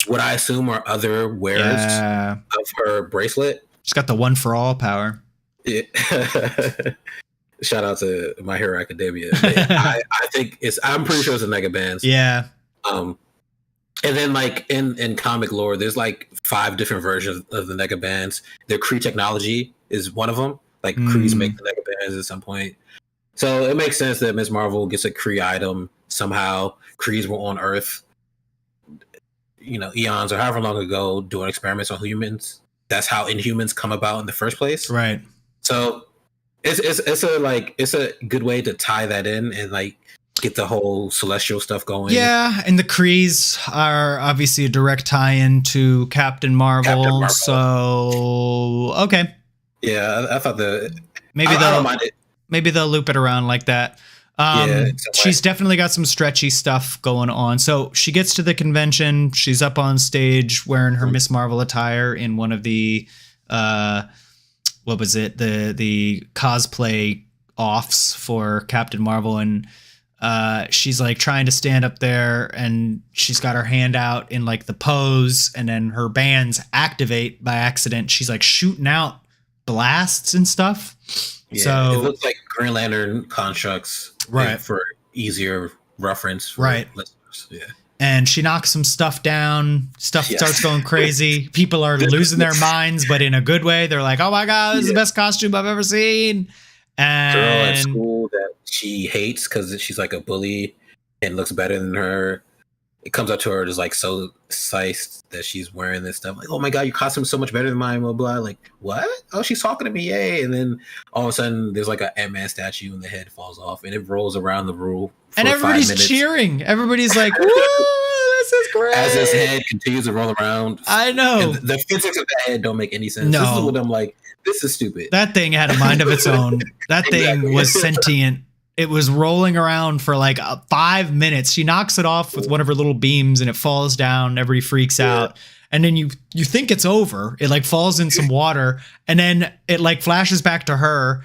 what I assume are other wearers of her bracelet. She's got the one for all power. Yeah. Shout out to My Hero Academia. I think I'm pretty sure it's a nega bands. Yeah. And then like in comic lore, there's like 5 different versions of the nega bands. Their Kree technology is one of them. Like Krees make the nega bands at some point. So it makes sense that Ms. Marvel gets a Kree item somehow. Krees were on Earth, eons or however long ago, doing experiments on humans. That's how Inhumans come about in the first place. Right. So it's a good way to tie that in and like get the whole celestial stuff going. Yeah, and the Krees are obviously a direct tie-in to Captain Marvel. So okay. Yeah, I thought maybe I don't mind it. Maybe they'll loop it around like that. She's definitely got some stretchy stuff going on. So she gets to the convention. She's up on stage wearing her Miss Marvel attire in one of the what was it? The cosplay offs for Captain Marvel, and she's like trying to stand up there, and she's got her hand out in like the pose, and then her bands activate by accident. She's like shooting out blasts and stuff. Yeah, so it looks like Green Lantern constructs, right, for easier reference for right listeners. Yeah. And she knocks some stuff down. Stuff starts going crazy. People are losing their minds, but in a good way. They're like, "Oh my god, this is the best costume I've ever seen!" And girl at school that she hates because she's like a bully and looks better than her. It comes up to her just like so sized that she's wearing this stuff. Like, oh my god, your costume's so much better than mine. Blah blah. Like, what? Oh, she's talking to me, yay! And then all of a sudden, there's like an Ant-Man statue, and the head falls off, and it rolls around the room. And everybody's cheering. Everybody's like, "Woo! This is great!" As his head continues to roll around. I know. And the physics of that head don't make any sense. No. This is what I'm like. This is stupid. That thing had a mind of its own. That thing was sentient. It was rolling around for like 5 minutes. She knocks it off with one of her little beams, and it falls down. Everybody freaks out. And then you think it's over. It like falls in some water, and then it like flashes back to her,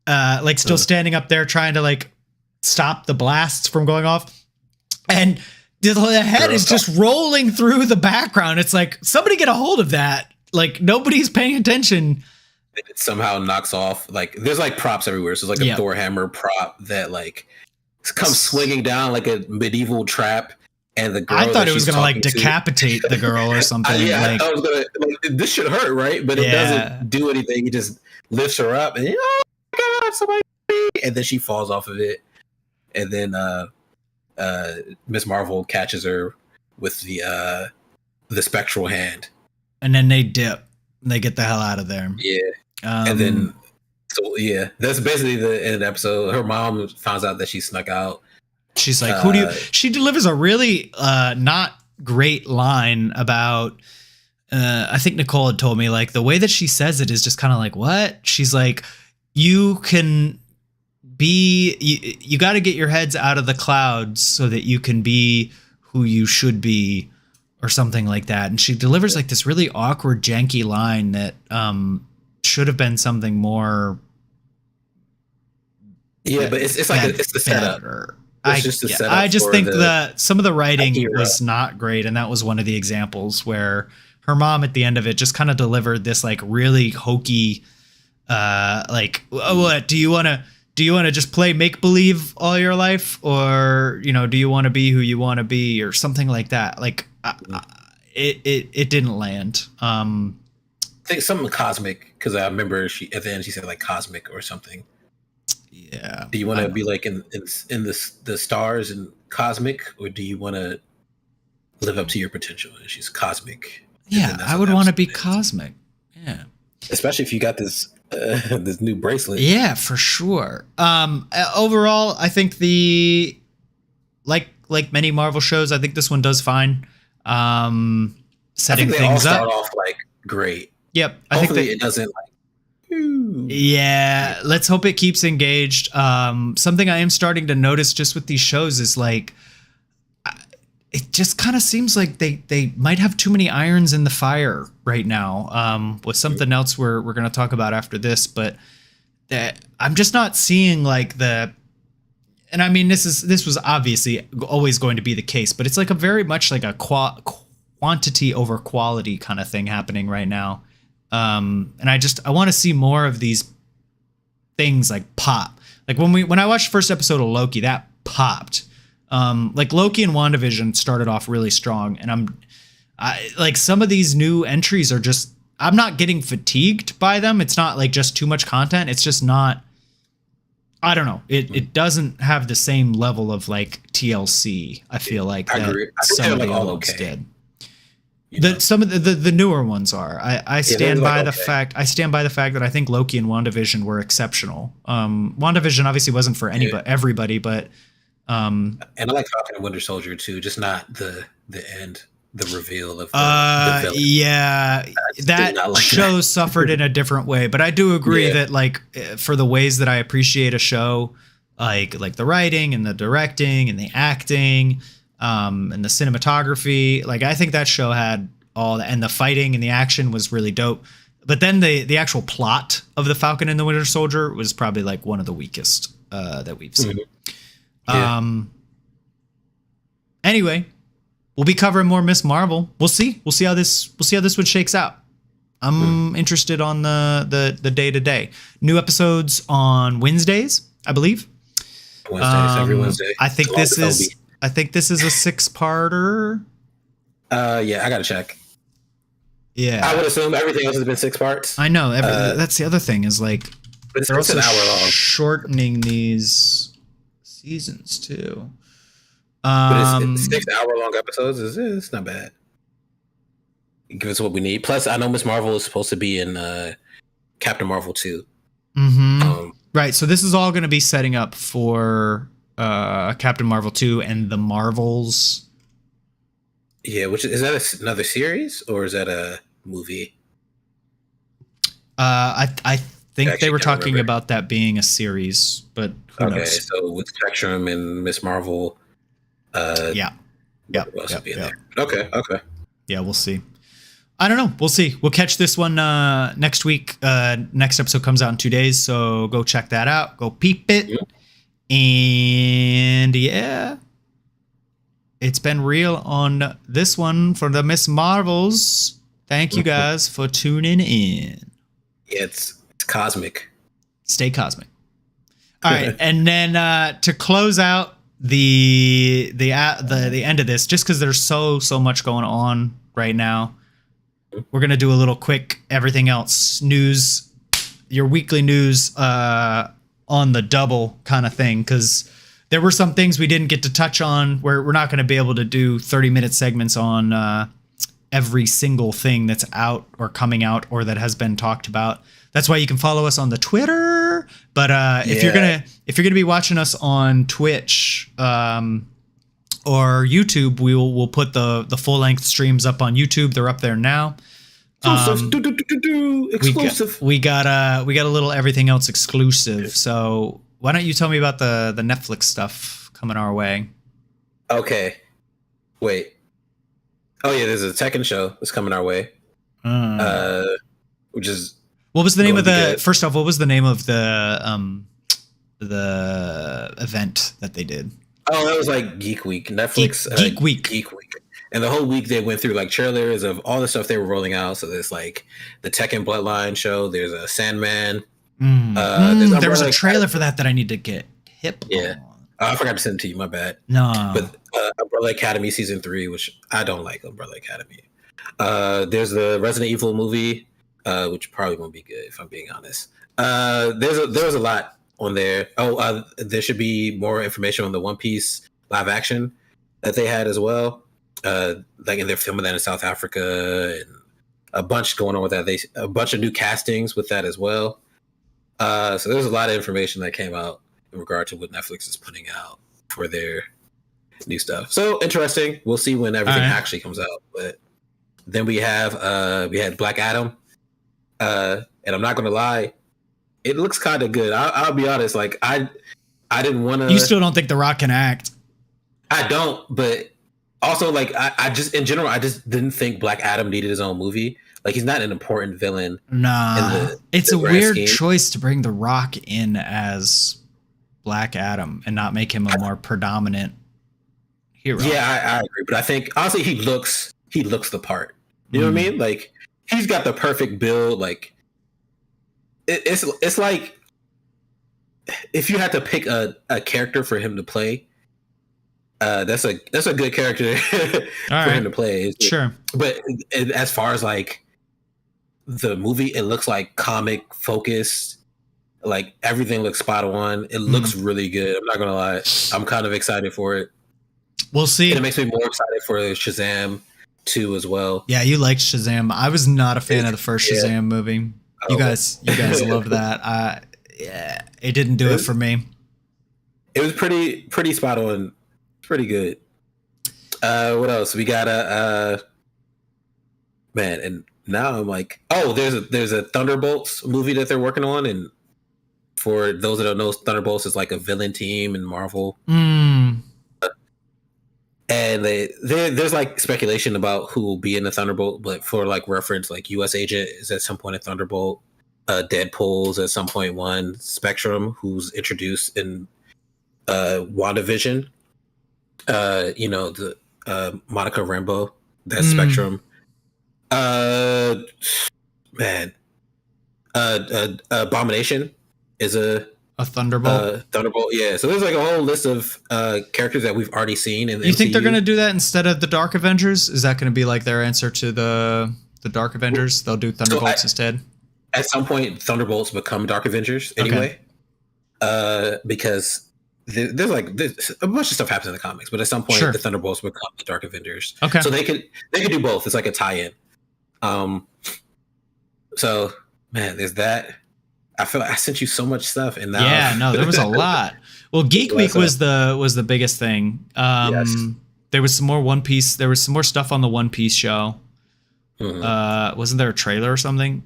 like still standing up there trying to like stop the blasts from going off. And the head is just rolling through the background. It's like, somebody get a hold of that. Like, nobody's paying attention. It somehow knocks off, like, there's like props everywhere. So it's like a Thor hammer prop that like comes swinging down like a medieval trap. And the girl, I thought it was gonna like decapitate the girl or something. I was gonna like, this should hurt, right? But it doesn't do anything. It just lifts her up, and oh my god, somebody! And then she falls off of it, and then Miss Marvel catches her with the spectral hand, and then they dip. And they get the hell out of there. Yeah, and then that's basically the end of the episode. Her mom finds out that she snuck out. She's like, "Who do you?" She delivers a really not great line about. I think Nicole had told me, like, the way that she says it is just kind of like, what? She's like, "You can be, you got to get your heads out of the clouds so that you can be who you should be," or something like that. And she delivers like this really awkward, janky line that should have been something more. Yeah, but it's like it's the setup. I just think that some of the writing was not great, and that was one of the examples where her mom at the end of it just kind of delivered this like really hokey, like, what do you want to just play make believe all your life, or do you want to be who you want to be, or something like that? Like, it didn't land. I think something cosmic, because I remember she at the end she said like cosmic or something. Yeah. Do you want to be like in the stars and cosmic, or do you want to live up to your potential? And she's cosmic. Yeah, I would want to be cosmic. Yeah. Especially if you got this this new bracelet. Yeah, for sure. Overall, I think like many Marvel shows, I think this one does fine. Setting things up. Start off like great. Yep. Hopefully it doesn't like. Yeah, let's hope it keeps engaged. Something I am starting to notice just with these shows is like, it just kind of seems like they might have too many irons in the fire right now. With something else we're going to talk about after this, but I'm just not seeing like and I mean, this was obviously always going to be the case, but it's like a very much like a quantity over quality kind of thing happening right now. And I want to see more of these things like pop. Like when I watched the first episode of Loki, that popped. Like Loki and WandaVision started off really strong, and I like some of these new entries are just, I'm not getting fatigued by them. It's not like just too much content. It's just not, I don't know. It doesn't have the same level of like TLC. I feel like I agree. Some of the other ones did. Some of the newer ones are. I stand by the fact. I stand by the fact that I think Loki and WandaVision were exceptional. WandaVision obviously wasn't for everybody, but and I like Falcon and Winter Soldier too. Just not the end, the reveal of the villain. Yeah, that show suffered in a different way. But I do agree that like for the ways that I appreciate a show, like the writing and the directing and the acting. And the cinematography, like I think that show had all that, and the fighting and the action was really dope. but then the actual plot of the Falcon and the Winter Soldier was probably like one of the weakest that we've seen. Yeah. Anyway, we'll be covering more Miss Marvel. We'll see how this one shakes out. I'm interested on the day to day. New episodes on Wednesdays, I believe. Wednesdays, every Wednesday. I think this is a 6-parter. Yeah, I gotta check. Yeah, I would assume everything else has been 6 parts. I know. That's the other thing is like But it's they're also an hour long. shortening these seasons too. But it's 6 hour-long episodes. It's not bad. It gives us what we need. Plus, I know Miss Marvel is supposed to be in Captain Marvel 2. Mm-hmm. Right. So this is all going to be setting up for Captain Marvel 2 and the Marvels. Yeah, which is that another series or is that a movie? I think Actually they were can't talking remember. about that being a series, but who knows? So with Spectrum and Miss Marvel, Yeah. what else would be in there? Okay. Yeah, we'll see. I don't know. We'll see. We'll catch this one next week. Next episode comes out in 2 days, so go check that out. Go peep it. Yeah. And yeah, it's been real on this one for the Miss Marvels. Thank you guys for tuning in. Yeah, it's cosmic. Stay cosmic. All right, and then to close out the end of this, just because there's so much going on right now, we're gonna do a little quick everything else news, your weekly news on the double kind of thing, because there were some things we didn't get to touch on. Where we're not going to be able to do 30-minute segments on every single thing that's out or coming out or that has been talked about. That's why you can follow us on the Twitter. But if you're gonna be watching us on Twitch or YouTube, we'll put the full length streams up on YouTube. They're up there now. Exclusive. We got a little everything else exclusive. So why don't you tell me about the Netflix stuff coming our way? Okay. Wait. Oh yeah, there's a Tekken show that's coming our way. Which is what was the name of the good. First off, what was the name of the event that they did? Oh, that was like Geek Week. Netflix Geek Week. Geek Week. And the whole week they went through like trailers of all the stuff they were rolling out. So there's like the Tekken Bloodline show. There's a Sandman. There was a trailer for that I need to get hip Yeah. on. I forgot to send it to you. My bad. No. But Umbrella Academy season 3, which I don't like Umbrella Academy. There's the Resident Evil movie, which probably won't be good if I'm being honest. There's a lot on there. Oh, there should be more information on the One Piece live action that they had as well. Like, and they're filming that in South Africa, and a bunch going on with that. A bunch of new castings with that as well. So there's a lot of information that came out in regard to what Netflix is putting out for their new stuff. So interesting. We'll see when everything actually comes out. But then we had Black Adam, and I'm not gonna lie, it looks kind of good. I'll be honest. Like I didn't want to. You still don't think The Rock can act? I don't, but also like I just in general I just didn't think Black Adam needed his own movie. Like he's not an important villain. Nah, it's a weird choice to bring The Rock in as Black Adam and not make him a more predominant hero. Yeah, I agree, but I think honestly he looks the part. You know what I mean? Like he's got the perfect build. Like it's like if you had to pick a character for him to play, that's a good character for him to play. Sure, but as far as like the movie, it looks like comic focused. Like everything looks spot on. It looks really good. I'm not gonna lie. I'm kind of excited for it. We'll see. And it makes me more excited for Shazam 2 as well. Yeah, you liked Shazam. I was not a fan of the first Shazam movie. You guys loved that. Yeah, it didn't do it for me. It was pretty spot on. Pretty good. What else? We got man, and now I'm like, oh, there's a Thunderbolts movie that they're working on, and for those that don't know, Thunderbolts is like a villain team in Marvel. And and there's like speculation about who will be in the Thunderbolt, but for like reference, like U.S. Agent is at some point a Thunderbolt, Deadpool's at some point one, Spectrum, who's introduced in WandaVision, the Monica Rambeau, that's Spectrum. Man, Abomination is a Thunderbolt. Thunderbolt, yeah. So there's like a whole list of characters that we've already seen. In the you think MCU. They're gonna do that instead of the Dark Avengers? Is that gonna be like their answer to the Dark Avengers? They'll do Thunderbolts instead. At some point, Thunderbolts become Dark Avengers anyway, because there's a bunch of stuff happens in the comics, but at some point, the Thunderbolts become the Dark Avengers. Okay, so they could do both. It's like a tie-in. So man, there's that. I feel like I sent you so much stuff, and now there was a lot. Well, Geek Week was the biggest thing. Yes. There was some more One Piece. There was some more stuff on the One Piece show. Mm-hmm. Wasn't there a trailer or something?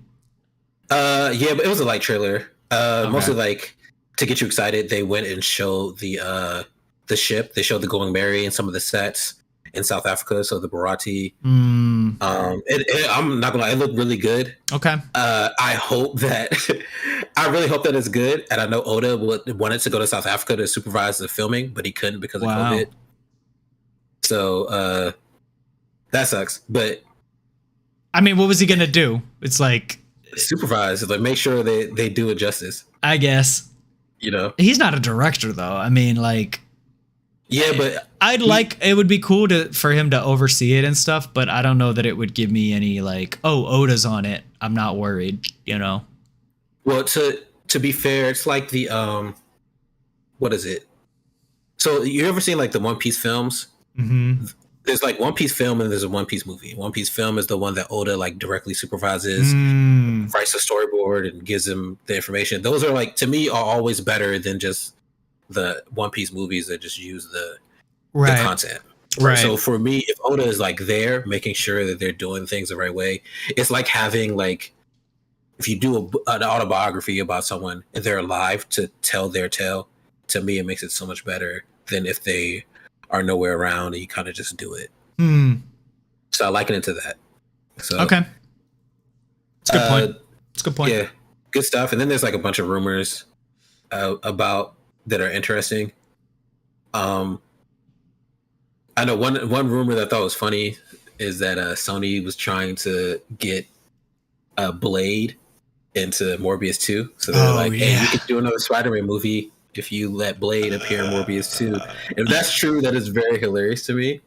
Yeah, but it was a light trailer. Mostly like to get you excited. They went and showed the ship. They showed the Going Merry and some of the sets in South Africa. So the Barati. I'm not gonna lie, it looked really good. Okay. I hope that I really hope that it's good. And I know Oda wanted to go to South Africa to supervise the filming, but he couldn't because of COVID. So that sucks. But I mean, what was he gonna do? It's like supervise, like make sure they do it justice. I guess. He's not a director though. I mean, like. Yeah, but it would be cool for him to oversee it and stuff, but I don't know that it would give me any like, oh, Oda's on it, I'm not worried, Well, to be fair, it's like the what is it? So you ever seen like the One Piece films? Mm-hmm. There's like One Piece film and there's a One Piece movie. One Piece film is the one that Oda like directly supervises, writes the storyboard and gives them the information. Those are like, to me, are always better than just the One Piece movies that just use the content. Right. So for me, if Oda is like there, making sure that they're doing things the right way, it's like having like, if you do an autobiography about someone and they're alive to tell their tale, to me, it makes it so much better than if they are nowhere around and you kind of just do it. So I liken it to that. So okay. It's a good point. It's a good point. Yeah, good stuff. And then there's like a bunch of rumors about that are interesting. I know one rumor that I thought was funny is that Sony was trying to get Blade into Morbius 2. So they're hey, you could do another Spider-Man movie if you let Blade appear in Morbius 2. If that's true, that is very hilarious to me.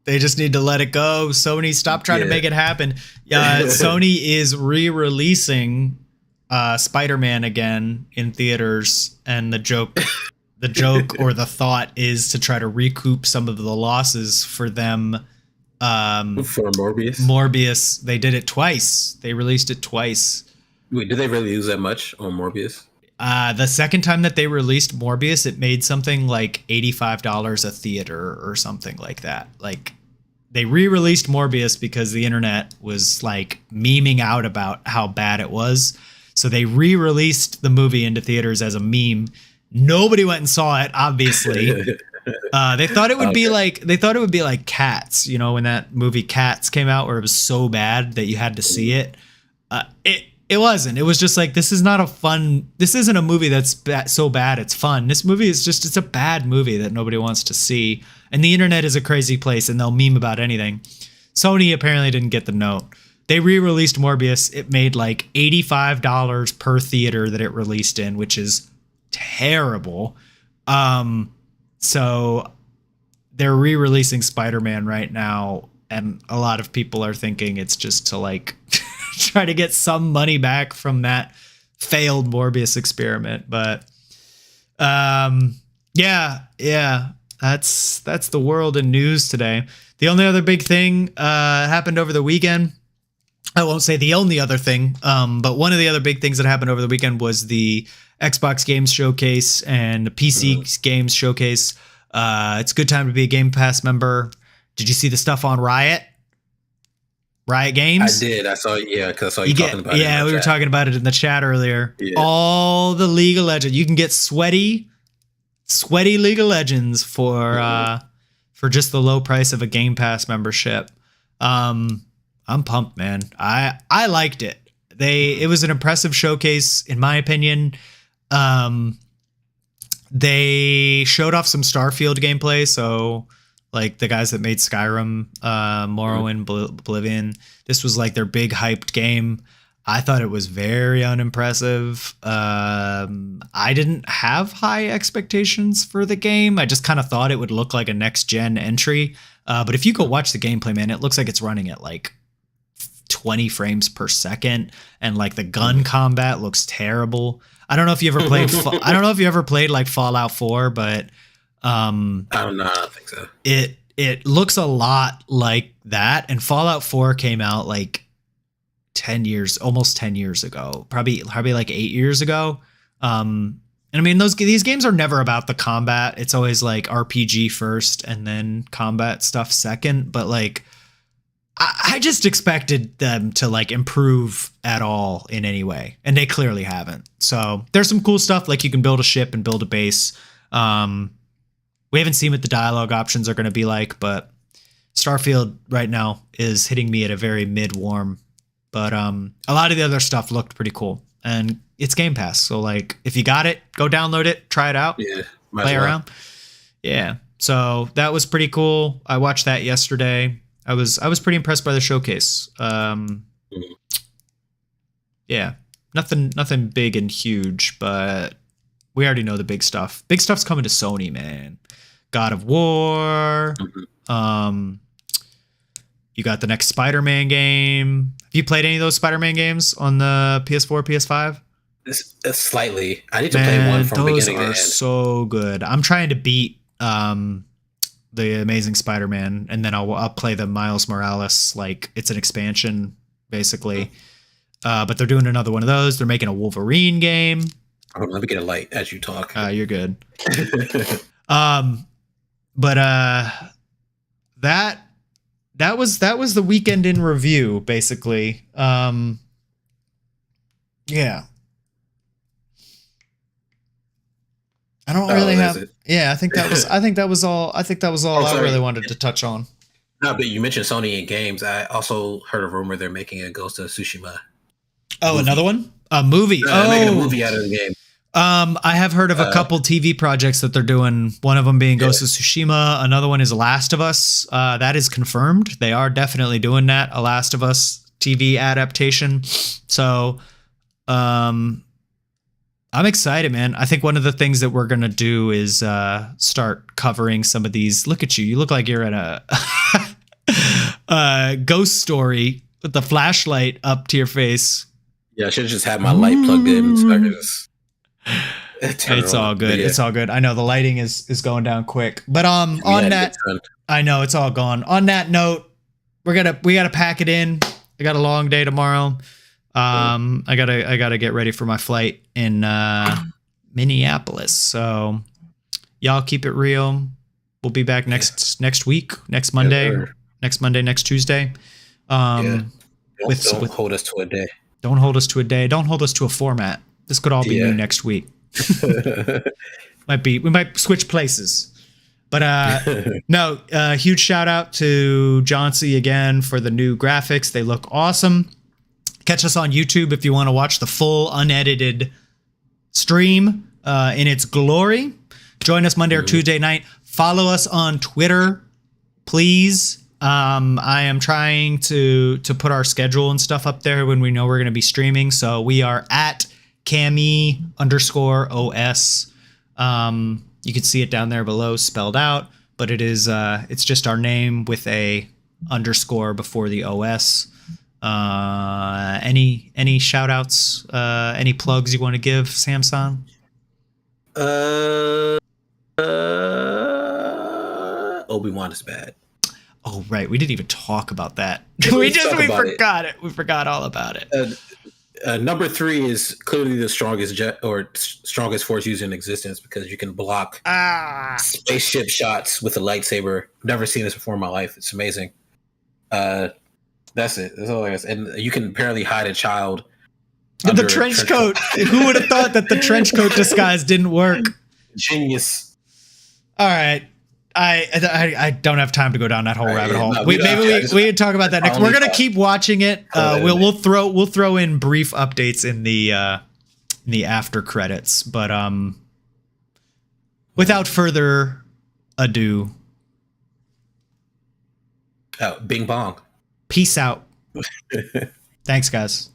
They just need to let it go. Sony, stop trying to make it happen. Sony is re-releasing Spider-Man again in theaters, and the joke or the thought is to try to recoup some of the losses for them. For Morbius, they did it twice. They released it twice. Wait, did they really lose that much on Morbius? The second time that they released Morbius, it made something like $85 a theater or something like that. Like, they re-released Morbius because the internet was like memeing out about how bad it was. So they re-released the movie into theaters as a meme. Nobody went and saw it, obviously. They thought it would be like Cats, when that movie Cats came out, where it was so bad that you had to see it. It wasn't. It was just like, this isn't a movie that's so bad it's fun. This movie is it's a bad movie that nobody wants to see. And the internet is a crazy place and they'll meme about anything. Sony apparently didn't get the note. They re-released Morbius. It made like $85 per theater that it released in, which is terrible. So they're re-releasing Spider-Man right now. And a lot of people are thinking it's just to like try to get some money back from that failed Morbius experiment. But yeah, that's the world in news today. The only other big thing happened over the weekend. I won't say the only other thing, but one of the other big things that happened over the weekend was the Xbox Games Showcase and the PC Games Showcase. It's a good time to be a Game Pass member. Did you see the stuff on Riot Games? I did. I saw, because I saw you talking about it. Yeah, we were talking about it in the chat earlier. Yeah. All the League of Legends. You can get sweaty sweaty League of Legends for just the low price of a Game Pass membership. I'm pumped, man. I liked it. It was an impressive showcase, in my opinion. They showed off some Starfield gameplay, so like the guys that made Skyrim, Morrowind, Oblivion. This was like their big hyped game. I thought it was very unimpressive. I didn't have high expectations for the game. I just kind of thought it would look like a next gen entry. But if you go watch the gameplay, man, it looks like it's running at like 20 frames per second, and like the gun combat looks terrible. I don't know if you ever played. I don't know if you ever played like Fallout 4, but I don't know. I don't think so. It looks a lot like that. And Fallout 4 came out like almost 10 years ago, probably like 8 years ago. And I mean, these games are never about the combat. It's always like RPG first and then combat stuff second. But like, I just expected them to like improve at all in any way, and they clearly haven't. So there's some cool stuff, like you can build a ship and build a base. We haven't seen what the dialogue options are going to be like, but Starfield right now is hitting me at a very mid-warm. But a lot of the other stuff looked pretty cool, and it's Game Pass. So like, if you got it, go download it, try it out, play around. Yeah. So that was pretty cool. I watched that yesterday. I was pretty impressed by the showcase. Yeah, nothing big and huge, but we already know the big stuff. Big stuff's coming to Sony, man. God of War. You got the next Spider-Man game. Have you played any of those Spider-Man games on the PS4, PS5? Slightly. I need to play one from beginning to end. Those are so good. I'm trying to beat the Amazing Spider-Man, and then I'll play the Miles Morales, like it's an expansion basically. But they're doing another one of those. They're making a Wolverine game. Oh, let me get a light as you talk. You're good. But that was the weekend in review basically. Yeah. I don't really have. Yeah, I think that was all I really wanted to touch on. No, but you mentioned Sony and games. I also heard a rumor they're making a Ghost of Tsushima. Oh, movie. Another one? A movie. They're making a movie out of the game. I have heard of a couple TV projects that they're doing. One of them being Ghost of Tsushima. Another one is Last of Us. That is confirmed. They are definitely doing that. A Last of Us TV adaptation. So, I'm excited, man. I think one of the things that we're going to do is start covering some of these. Look at you. You look like you're in a ghost story with the flashlight up to your face. Yeah, I should have just had my light plugged in. So I could just it's all good. Yeah. It's all good. I know the lighting is going down quick. But on that, I know it's all gone. On that note, we gotta pack it in. I got a long day tomorrow. I gotta get ready for my flight in Minneapolis. So y'all keep it real. We'll be back next week, next Monday, next Tuesday. Don't hold us to a day. Don't hold us to a day. Don't hold us to a format. This could all be me next week. We might switch places. But no, huge shout out to Johnsy again for the new graphics. They look awesome. Catch us on YouTube if you want to watch the full unedited stream in its glory. Join us Monday or Tuesday night. Follow us on Twitter, please. I am trying to put our schedule and stuff up there when we know we're going to be streaming. So we are at Cami_OS. You can see it down there below spelled out, but it is it's just our name with a underscore before the OS. Any shout outs, any plugs you want to give, Samson? Obi-Wan is bad. Oh, right. We didn't even talk about that. we forgot it. We forgot all about it. Number 3 is clearly the strongest force user in existence because you can block spaceship shots with a lightsaber. Never seen this before in my life. It's amazing. That's it. That's all I guess. And you can apparently hide a child. The trench coat. Who would have thought that the trench coat disguise didn't work? Genius. All right. I don't have time to go down that whole rabbit hole. No, Maybe we can talk about that next. We're gonna keep watching it. We'll throw in brief updates in the after credits. But without further ado, Bing bong. peace out. Thanks, guys.